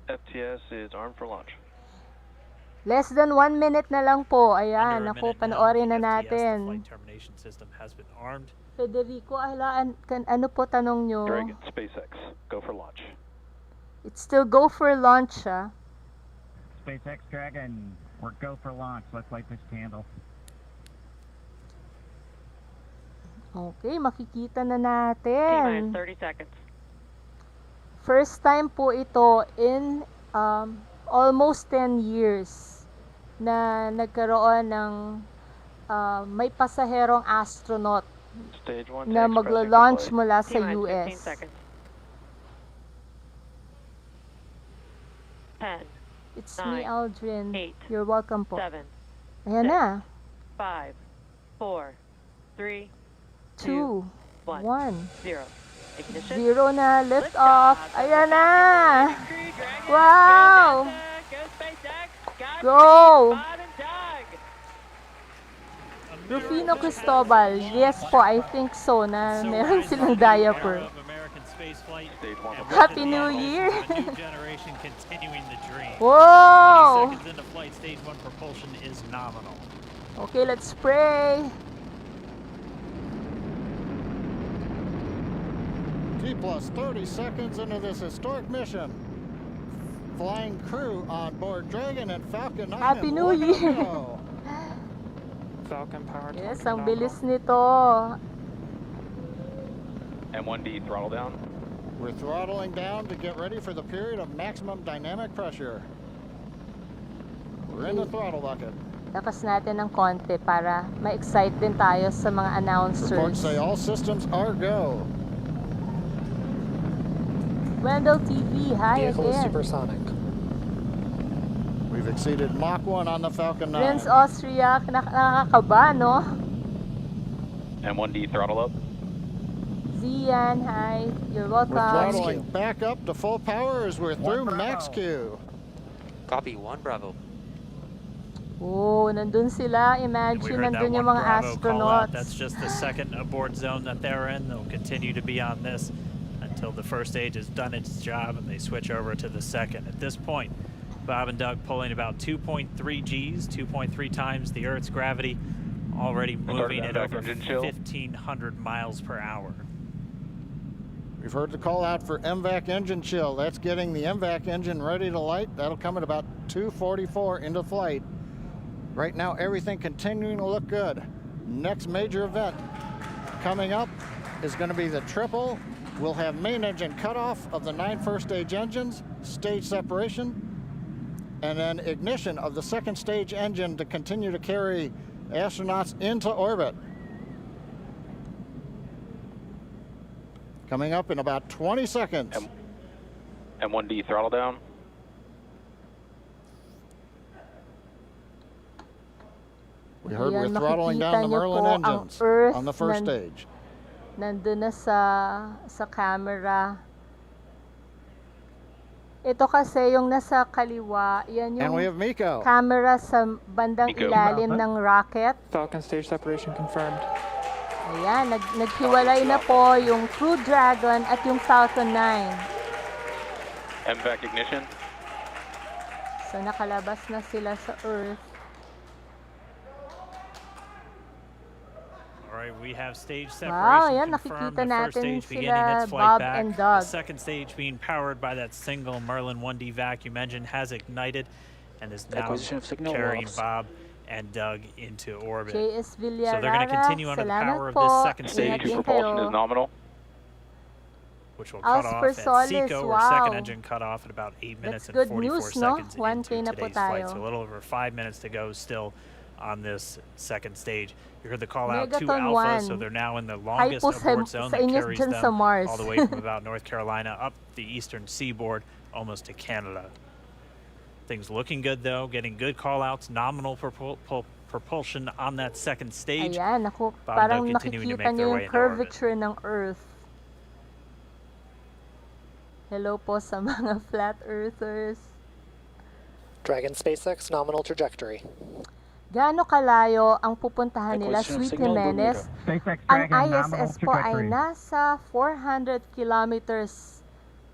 FTS is armed for launch. Less than 1 minute na lang po. Ayan, Under a ako, minute now, panoorin na the FTS, the natin. flight termination system has been armed. Federico, ano po tanong nyo? Dragon, SpaceX, go for launch. It's still go for launch, SpaceX Dragon, we're go for launch. Let's light this candle. Okay, makikita na T-minus natin. 30 seconds. First time po ito in almost 10 years na nagkaroon ng may pasaherong astronaut Stage 1 na tanks maglo-launch pressing mula sa T-minus 15 US. seconds. 10, It's me, 9, Aldrin. 8, You're welcome po. 7, Ayan 6, na. 5, 4, 3, 2, 1, 0. Ignition. 0 na. Lift off. Ayan na. Wow. Go. Rufino Cristobal. Yes po, I think so na meron silang diaper. Happy New Year. New generation continuing the dream. Whoa. 20 seconds into flight, stage 1 propulsion is nominal. Okay, let's pray. T plus 30 seconds into this historic mission. Flying crew on board Dragon and Falcon 9. Happy and New look Year. at go. Falcon power. Yes, ang bilis nito. M1D throttle down. We're throttling down to get ready for the period of maximum dynamic pressure. We're in the throttle bucket. Lakas natin ng konti para ma-excite din tayo sa mga Reports announcers. say all systems are go. Wendell TV, hi Vehicle is again. supersonic. We've exceeded Mach 1 on the Falcon 9. Renz Austria, nakakaba, no? M1D throttle up. Zian, hi. You're We're welcome. throttling back up to full power as we're through max Q. Copy 1 Bravo. Oh, nandun sila. We Imagine, heard that nandun yung one mga Bravo call out. astronauts. That's just the second abort zone that they're in. They'll continue to be on this until the first stage has done its job and they switch over to the second. At this point, Bob and Doug pulling about 2.3 Gs, 2.3 times the Earth's gravity, already moving at over 1,500 miles per hour. We've heard the call out for MVAC engine chill. That's getting the MVAC engine ready to light. That'll come at about 2:44 into flight. Right now, everything continuing to look good. Next major event coming up is going to be the triple. We'll have main engine cutoff of the 9 first stage engines, stage separation, and then ignition of the second stage engine to continue to carry astronauts into orbit. Coming up in about 20 seconds. M1D throttle down. We heard we're throttling down the Merlin engines on the first stage. Nandun na sa camera. Ito kasi yung nasa kaliwa, yan And we yung have Miko. camera sa bandang ilalim ng rocket. Falcon stage separation confirmed. Ayan, naghiwalay na po yung Crew Dragon at yung Falcon 9. MVAC ignition. So nakalabas na sila sa Earth. Alright, we have stage Wow, separation ayan, confirmed. nakikita The first natin stage beginning sila, its flight Bob back. and Doug. The second stage being powered by that single Merlin 1D vacuum engine has ignited and is now carrying Bob and Doug into orbit. JS So they're going to continue under the power of this second stage. Propulsion is nominal. Which will cut off at SECO, or second engine cut off at about 8 minutes and 44 seconds into today's flight. So a little over 5 minutes to go still on this second stage. You heard the call out to Alpha, so they're now in the longest abort zone that carries them all the way from about North Carolina up the eastern seaboard almost to Canada. Things looking good though, getting good call outs, nominal propulsion on that second stage. Ayan, naku, parang nakikita niyo yung curvature ng Earth. Hello po sa mga flat earthers. Dragon SpaceX nominal trajectory. Gaano kalayo ang pupuntahan nila, Sweet Jimenez? Ang ISS po ay nasa 400 kilometers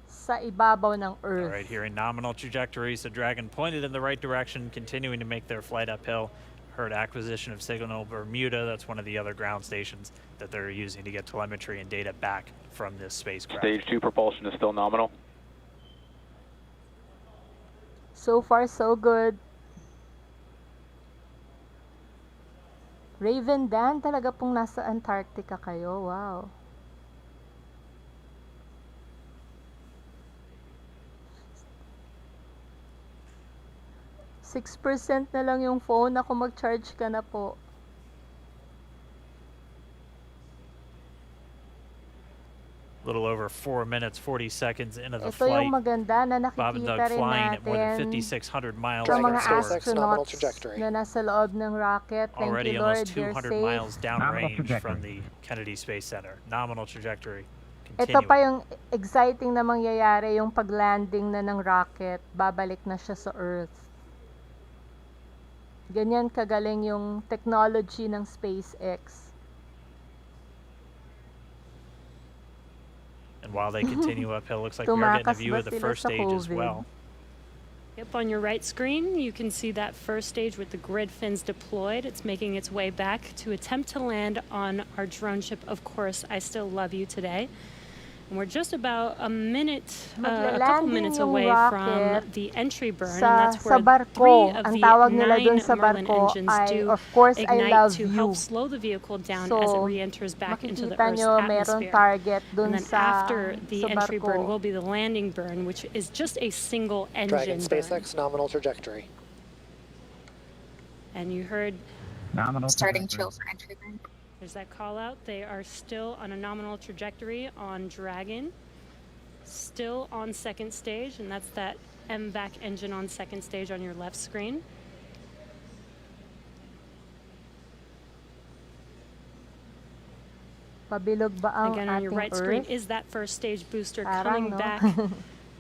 sa ibabaw ng Earth. All right, here in nominal trajectory, so Dragon pointed in the right direction, continuing to make their flight uphill. Heard acquisition of signal Bermuda. That's one of the other ground stations that they're using to get telemetry and data back from this spacecraft. Stage 2 propulsion is still nominal. So far, so good. Raven Dan, talaga pong nasa Antarctica kayo. Wow. % na lang yung phone. Ako mag-charge ka na po. Little over 4 minutes, 40 seconds into the Ito flight. yung maganda na Bob and nakikita Doug rin flying at more than natin 5,600 miles sa mga per hour. astronauts na nasa loob ng rocket. Thank Already you, Lord, almost they're 200 safe. miles downrange from the Kennedy Space Center. Nominal trajectory. Ito pa yung exciting na mangyayari, yung pag-landing na ng rocket, babalik na siya sa Earth. Ganyan kagaling yung technology ng SpaceX. And while they continue uphill, looks like we are getting a view of the first stage as well. Yep, on your right screen, you can see that first stage with the grid fins deployed. It's making its way back to attempt to land on our drone ship, Of Course, I Still Love You Today. And we're just about a couple minutes away from the entry burn, and that's where 3 of the 9 Merlin engines do ignite to help slow the vehicle down as it re-enters back into the Earth's atmosphere. And then after the entry burn will be the landing burn, which is just a single engine Dragon SpaceX nominal trajectory. And you heard starting chill for entry burn. There's that call out. They are still on a nominal trajectory on Dragon, still on second stage, and that's that MVAC engine on second stage on your left screen. Pabilog ba ang Again, on your right screen Earth? is that first stage booster Parang, coming no? back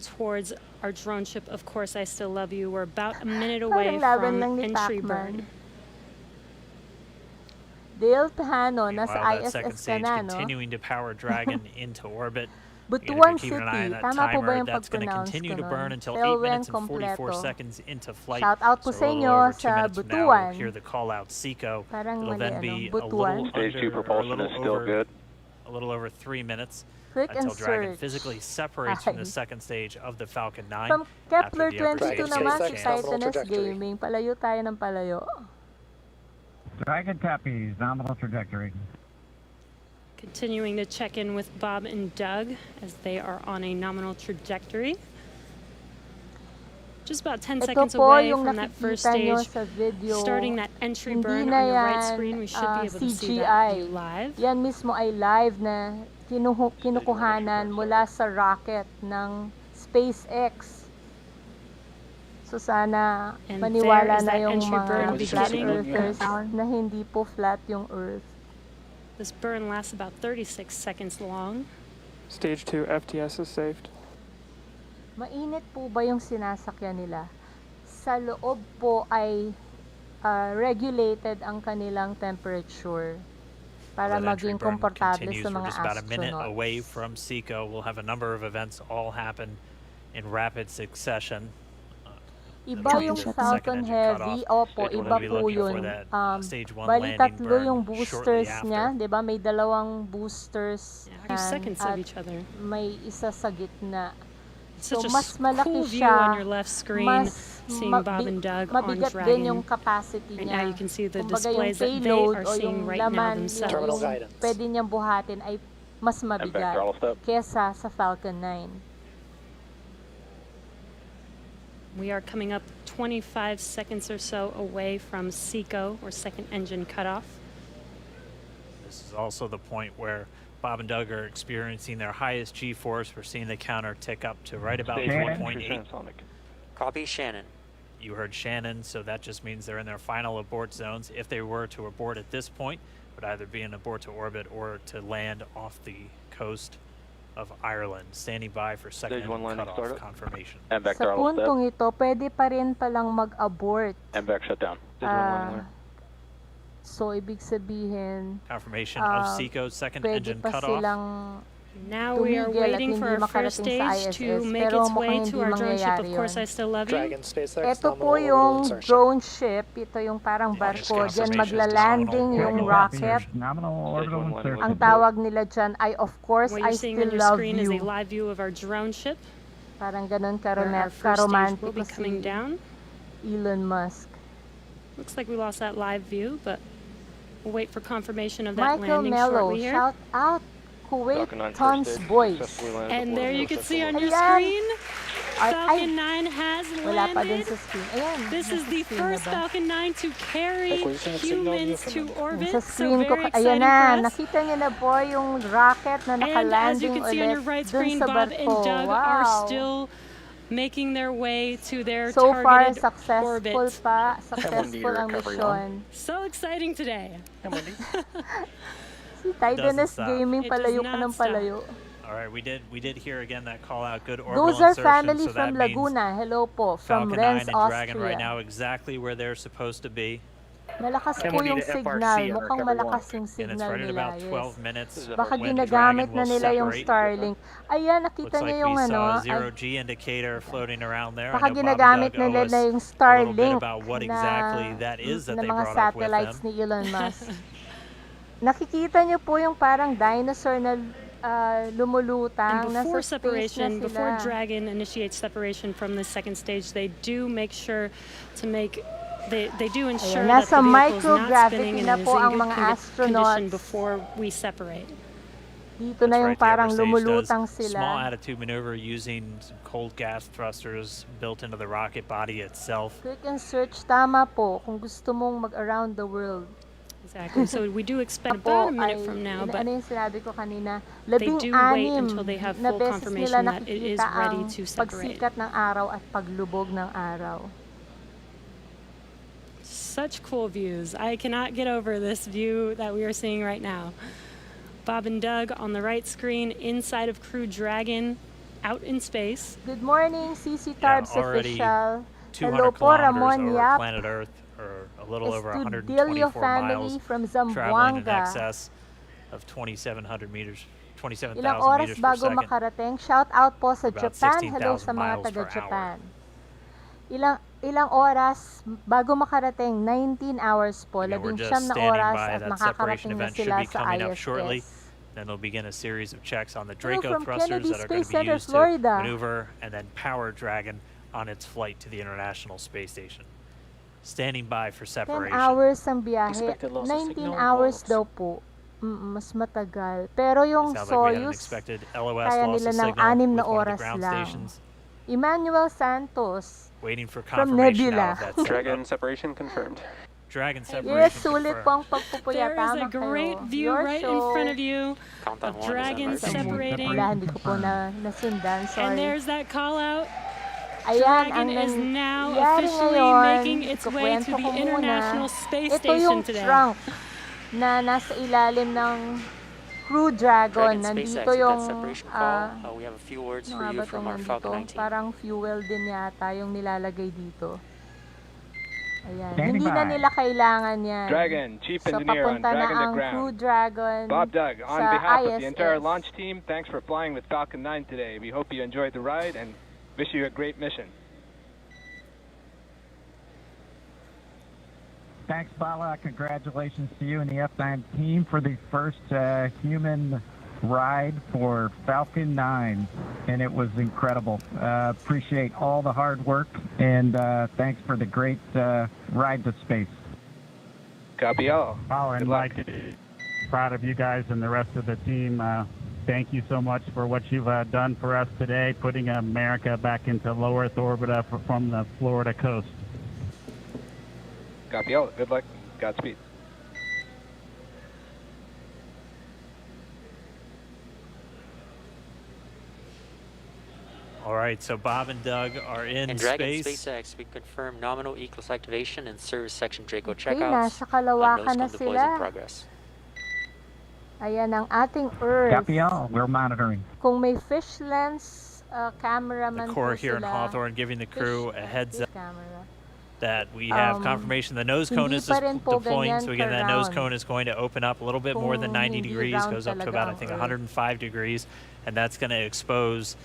towards our drone ship, Of Course I Still Love You. We're about a minute away Parang laban from lang ni entry Pacman. burn. Dale Tejano, nasa Meanwhile, that second ISS ka stage na, no? continuing to power Dragon into orbit. Butuan Keeping an eye on City, that tama po ba timer. yung That's going to pag-pronounce continue ko to burn nun? until 8 Selwen minutes and 44 kompleto. seconds into flight. Shout out po So sa a little inyo over 2 sa minutes from now, Butuan. we'll hear the call out SECO. Parang It'll mali, then be a Butuan. little Stage 2 under, or a propulsion little is still over good. a little over 3 minutes Click until and Dragon search. physically separates from the second stage of the Falcon 9. From Kepler after the upper 22 stage naman, si is Titanus Gaming. Palayo tayo ng palayo. Dragon Tappies, nominal trajectory. Continuing to check in with Bob and Doug as they are on a nominal trajectory. Just about 10 seconds away from that first stage, starting that entry burn on your right screen. We should be able to see that view live. Yan mismo ay live na kinukuhanan mula sa rocket ng SpaceX. So sana maniwala na yung mga flat earthers na hindi po flat yung Earth. This burn lasts about 36 seconds long. Stage 2 FTS is saved. Mainit po ba yung sinasakyan nila? Sa loob po ay regulated ang kanilang temperature para maging komportable sa mga astronauts. About a minute astronauts. away from SECO, we'll have a number of events all happen in rapid succession. Iba yung Falcon Heavy, opo, iba po yun. Bali tatlo yung boosters niya, di ba? May dalawang boosters seconds of each other. May isa sa gitna. So Such a mas malaki cool view siya, on your left screen, seeing Bob and Doug on mabigat Dragon. din yung capacity Right niya. now you can see the Kumbaga yung displays that they payload are o seeing yung right now laman, themselves. yung pwede niyang buhatin ay mas mabigat kesa sa Falcon 9. We are coming up 25 seconds or so away from SECO, or second engine cutoff. This is also the point where Bob and Doug are experiencing their highest G-force. We're seeing the counter tick up to right about 1.8. Copy, Shannon. You heard Shannon, so that just means they're in their final abort zones. If they were to abort at this point, it would either be an abort to orbit or to land off the coast of Ireland, standing by for second cutoff confirmation. Sa puntong ito, pwede pa rin palang mag-abort. MVAC shutdown. So, ibig sabihin, confirmation of SECO's second engine cutoff. Now we are waiting for our first stage to make its way to our drone ship. Of course, I still love you. Ito po yung drone ship. Ito yung parang barko. Diyan magla-landing yung rocket. Ang tawag nila dyan ay, of course, I still love What you're seeing on your screen is you. a live view of our drone ship. Parang ganun Our first stage will be coming down. Elon Musk. Looks like we lost that live view, but we'll wait for confirmation of that Michael landing Mello, shortly here. shout out Kuwait Tons Boys. And there you can see on your screen, Falcon 9 has Wala pa din landed. sa screen. Ayan, This is the nasa screen na first ba? Falcon 9 to carry humans to orbit. Sa So screen ko, very ayan exciting na, for us. nakita niyo na po yung rocket na And as you nakalanding can see on your ulit right dun screen, sa Bob and barko. Doug are Wow! still making their way to their So far, targeted successful orbit. successful ang mission. So exciting today. Si Titanus stop. Gaming, It palayo does ka ng not stop. palayo. All right, we did hear again that call out. Good orbital Those are insertion, family so from that means Laguna. Hello po, from Falcon 9 Rennes, and Dragon right Austria. now exactly where they're supposed to be. Malakas po yung signal. Mukhang malakas yung And it's signal right at nila. about 12 minutes. Baka when ginagamit Dragon na will nila yung separate. Starlink. Ayan, nakita Looks niyo like yung we ano. saw a zero-G indicator floating around there. Baka I know Bob and ginagamit Doug owe nila us na yung a little bit Starlink about what exactly that is that na they mga brought up with satellites them. ni Elon Musk. Nakikita niyo po yung parang dinosaur na lumulutang. And before Nasa space separation, na before sila. Dragon initiates separation from the second stage, they do make sure to make they do ensure Ayan, that nasa the vehicle is not microgravity spinning and na it is po in ang good mga condition astronauts. before we separate. Dito na yung Right, the parang upper stage lumulutang does small sila. attitude maneuver using some cold gas thrusters built into the rocket body itself. Click and search, tama po, kung gusto mong mag-around the world. Exactly. So we do expect Ako about a minute ay, from now, but ano yung sinabi ko kanina, they do wait until they have na full beses confirmation nila that it is nakikita ready ang to separate. pagsikat ng araw at paglubog ng araw. Such cool views. I cannot get over this view that we are seeing right now. Bob and Doug on the right screen inside of Crew Dragon out in space. Good morning, CC Tarbs already official. 200 Hello po, kilometers Ramon over Yap. planet Earth, or a little over Estudillo 124 family miles, from traveling in Zamboanga. excess of 2,700 meters, 27,000 Ilang oras meters per bago second. makarating? Shout out po sa About Japan. Hello 16,000 sa mga miles per taga-Japan. Ilang oras bago makarating? 19 hours po. Again, we're 19 just na standing oras by. at That makakarating separation na event should sila be sa coming up shortly. ISS. Then they'll begin a series of checks on the Draco from thrusters Kennedy that are going Space to be Center, used to Florida. maneuver and then power Dragon on its flight to the International Space Station. Standing by for 10 separation. hours ang biyahe. Expected loss of 19 signal hours follows. daw po. Mas matagal. Pero yung Sounds like we had an Soyuz, expected LOS kaya loss nila of ng signal 6 na with one of the oras ground lang. stations. Emmanuel Santos Waiting for from confirmation Nebula. now of that setup. Dragon separation confirmed. Dragon separation Yes, sulit confirmed. po ang pagpupuya. There is Tama a great kayo. view Your right show. in front of you Countdown of 1 is dragons emerging. separating. Wala, hindi ko po nasundan. And Sorry. there's that call out. Ayan, Dragon ang is now nangyari officially ngayon, making its way ikukwento to ko the muna. International Space Ito yung Station today. trunk na nasa ilalim ng Crew Dragon. Dragon Nandito SpaceX, yung, with that separation call, we have a few words ano for nga you ba from itong our Falcon nandito? 19. Parang fuel din yata yung nilalagay dito. Ayan. Standing Hindi na by. nila kailangan yan. Dragon, Chief So, Engineer on papunta na Dragon to ang Ground. Crew Dragon Bob Doug, on sa behalf of the ISS. entire launch team, thanks for flying with Falcon 9 today. We hope you enjoyed the ride and wish you a great mission. Thanks, Bala. Congratulations to you and the F9 team for the first human ride for Falcon 9, and it was incredible. Appreciate all the hard work, and thanks for the great ride to space. Copy all. Oh, and Good luck. Mike, proud of you guys and the rest of the team. Thank you so much for what you've done for us today, putting America back into low Earth orbit from the Florida coast. Copy all. Good luck. Godspeed. All right, so Bob and Doug are in In Dragon space. SpaceX, we confirm nominal ECLS activation and service section Draco Okay, checkouts. nasa kalawakan Nose na cone deploys in sila. progress. Ayan ang ating Earth. Copy all. We're monitoring. Kung may fish lens cameraman The Corps po here in sila, Hawthorne giving the crew a heads up camera. that we have confirmation the nose cone hindi is pa rin po deploying. ganyan So again, that ka-round. nose cone is going to open up a little bit more than Kung 90 hindi degrees, round goes up to talaga about, I ang think, Earth. 105 degrees, and that's going to expose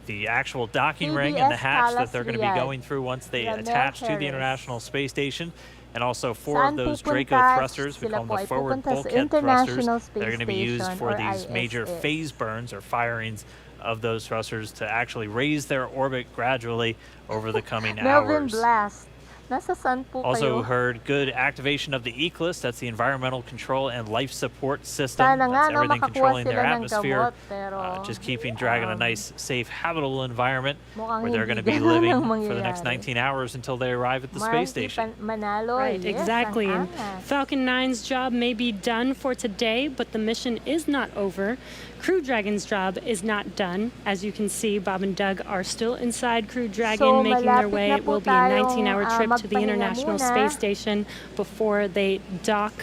the actual docking ring and the PBS hatch that Palace they're going to be Riyadh. going through once they Ramel attach to the Perez. International Space Station. And also 4 Saan of those pupunta? Draco thrusters, we Sila call them po the ay forward pupunta sa bulkhead thrusters. International Space They're going to be used Station for or these major ISS. phase burns or firings of those thrusters to actually raise their orbit gradually over the coming Melvin hours. Blast. Nasa saan po Also kayo? heard good activation of the ECLS, that's the Environmental Control and Life Support System. Sana nga That's no, everything makakuha controlling sila their ng atmosphere, gamot, pero just keeping Dragon a nice, safe, habitable environment mukhang where they're going to hindi be ganun living ang for the next mangyayari. 19 hours until they arrive at the space station. Manalo, Right, yes, exactly. ang And angas. Falcon 9's job may be done for today, but the mission is not over. Crew Dragon's job is not done. As you can see, Bob and Doug are still inside Crew Dragon, So, making their malapit way. na It po will be a tayong, 19-hour trip to the magpahinga International muna. Space Station before they dock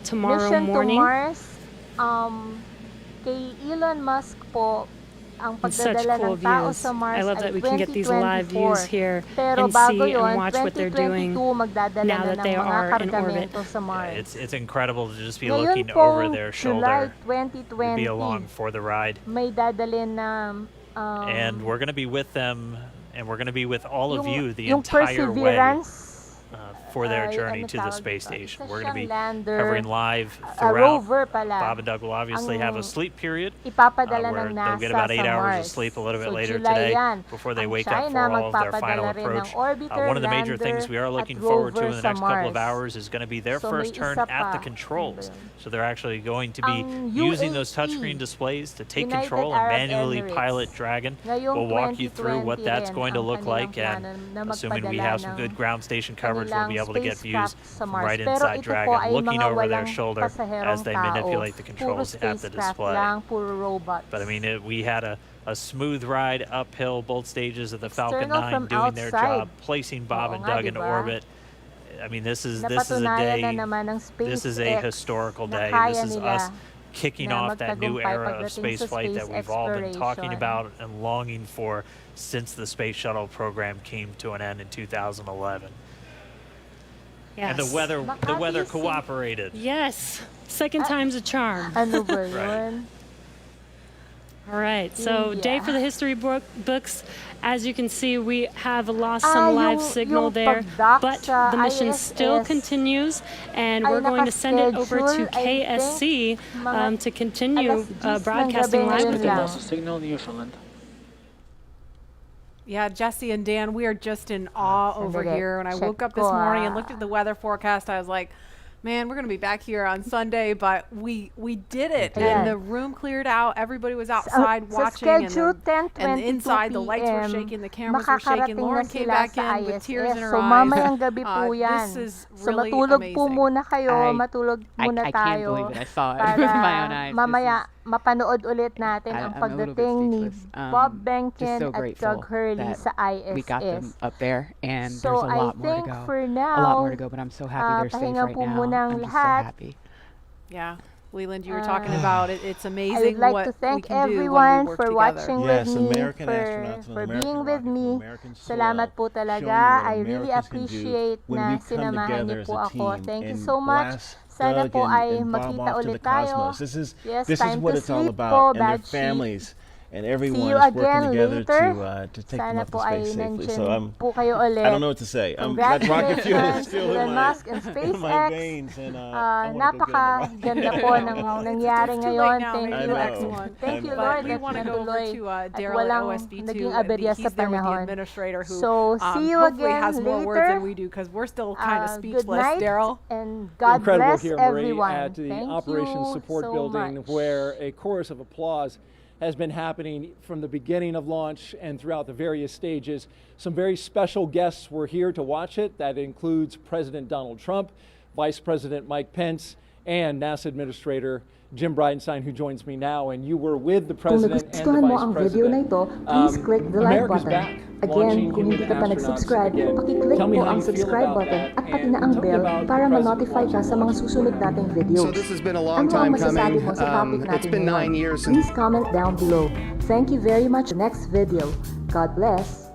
tomorrow Mission morning. to Mars, kay Elon Musk po, ang Such pagdadala cool ng tao views. sa Mars I love ay that we can get these live 2024. views here Pero and bago see yun, and watch what they're doing 2022 magdadala now na that ng they mga are in orbit. kargamento sa Mars. It's incredible to just be Ngayon looking pong over their July shoulder, to 2020, be along for the ride. may dadalhin na And we're going to be with them, and we're going to be with all of you the yung entire way Perseverance, for their ay, journey ano to the tawag space dito? station. Isa We're going to be siyang lander, covering live a throughout. rover pala. Bob and Doug will obviously have a Ang sleep period ipapadala where ng they'll NASA get about 8 sa hours Mars. of sleep a little bit So, later July today yan. before they Ang wake up for China, all of their final magpapadala rin ng approach. orbiter, One of the major things we are lander, looking at forward to rover in the sa next couple of Mars. hours is going to be their So, may first turn isa at the pa. controls. So they're actually going to be Ang using those UAE, touchscreen displays to take United control and Arab manually Emirates. pilot Dragon. Ngayong We'll walk you through what 2020 that's rin going to ang look kanilang like, and plano na assuming we magpadala have some ng good ground station coverage, we'll be able to get views spacecraft sa from Mars. right Pero inside ito po Dragon, ay looking mga over their walang shoulder pasaherong as they tao. manipulate the Puro controls at the spacecraft display. lang, puro robots. But I mean, we had a smooth ride uphill both stages of the Falcon External 9 from doing their outside. job, placing Bob Oo and nga, Doug into diba? orbit. I mean, this is a Napatunayan na day, naman ng this is a SpaceX historical na day. kaya This is nila us kicking na off that new magtagumpay era of pagdating space sa flight that space we've all been talking exploration. about and longing for since the space shuttle program came to an end in 2011. And the Yes. weather cooperated. Yes. Second time's a charm. Ano ba Right. yun? All right, so day for the history books. As you can see, we have lost some live signal there, but the mission still continues, and we're going to send it over to KSC to continue broadcasting live with you. Signal Newfoundland. Yeah, Jesse and Dan, we are just in awe over here. When I woke up this morning and looked at the weather forecast, I was like, man, we're going to be back here on Sunday, but we did it. And the room cleared out. Everybody was outside watching. And inside, the lights were shaking, the cameras were shaking. Lauren came back in with tears in her eyes. Mamayang gabi po yan. This is So really matulog amazing. po muna kayo, matulog muna I tayo. can't believe it. I saw it with my own eyes. Mamaya, mapanood ulit natin ang I'm a little bit pagdating ni speechless. Bob Just Behnken so at grateful Doug Hurley that sa ISS. we got them up there, and So there's a lot I more to think go. for A lot now, more to go, but I'm so happy they're safe pahinga right po now. muna ang I'm just so lahat. happy. Yeah, Leland, you were talking about it. It's I amazing would like what to thank we can do when we everyone work for together. watching Yes, with me, American astronauts and for American being with rocket from me. American soil, Salamat po showing talaga. what I really Americans can do appreciate when na we come sinamahan together niyo as po a ako. team Thank you and so much. blast Sana Doug po ay and Bob magkita off to ulit the tayo. cosmos. This Yes, is time what to it's all sleep about, po, and their bad sheep. families and See everyone you is again working together later. to take them Sana up to po ay space safely. So nandyan po kayo ulit. I don't know what to say. That rocket fuel is Congratulations, still Elon in my, Musk and in my SpaceX. veins, and I want to go get on the rocket. Napakaganda po ng nangyari It's too ngayon. late now, Thank maybe you. the next one. Thank you, But Lord, we at want to go over natuloy to at Daryl at walang OSB2. naging aberya He's sa there with the panahon. administrator who So, see you hopefully again has more words later. than we do because we're still kind of Good speechless. night, Daryl? and God Incredible bless here, Marie, everyone. at the Thank Operations you Support so Building, much. where a chorus of applause has been happening from the beginning of launch and throughout the various stages. Some very special guests were here to watch it. That includes President Donald Trump, Vice President Mike Pence, and NASA Administrator Jim Bridenstine, who joins me now. And you were with the President and the Kung nagustuhan mo Vice ang video na President. ito, please click the like America's button. back, Again, launching kung hindi human ka pa astronauts nag-subscribe, again. pakiclick Tell me mo how ang you feel subscribe about button that, at pati and na ang tell me bell about para the President ma-notify ka sa mga susunod nating videos. So this has been a long Ano ang time masasabi coming. mo sa topic natin It's been ngayon? 9 years. Please comment down below. Thank you very much. Next video. God bless.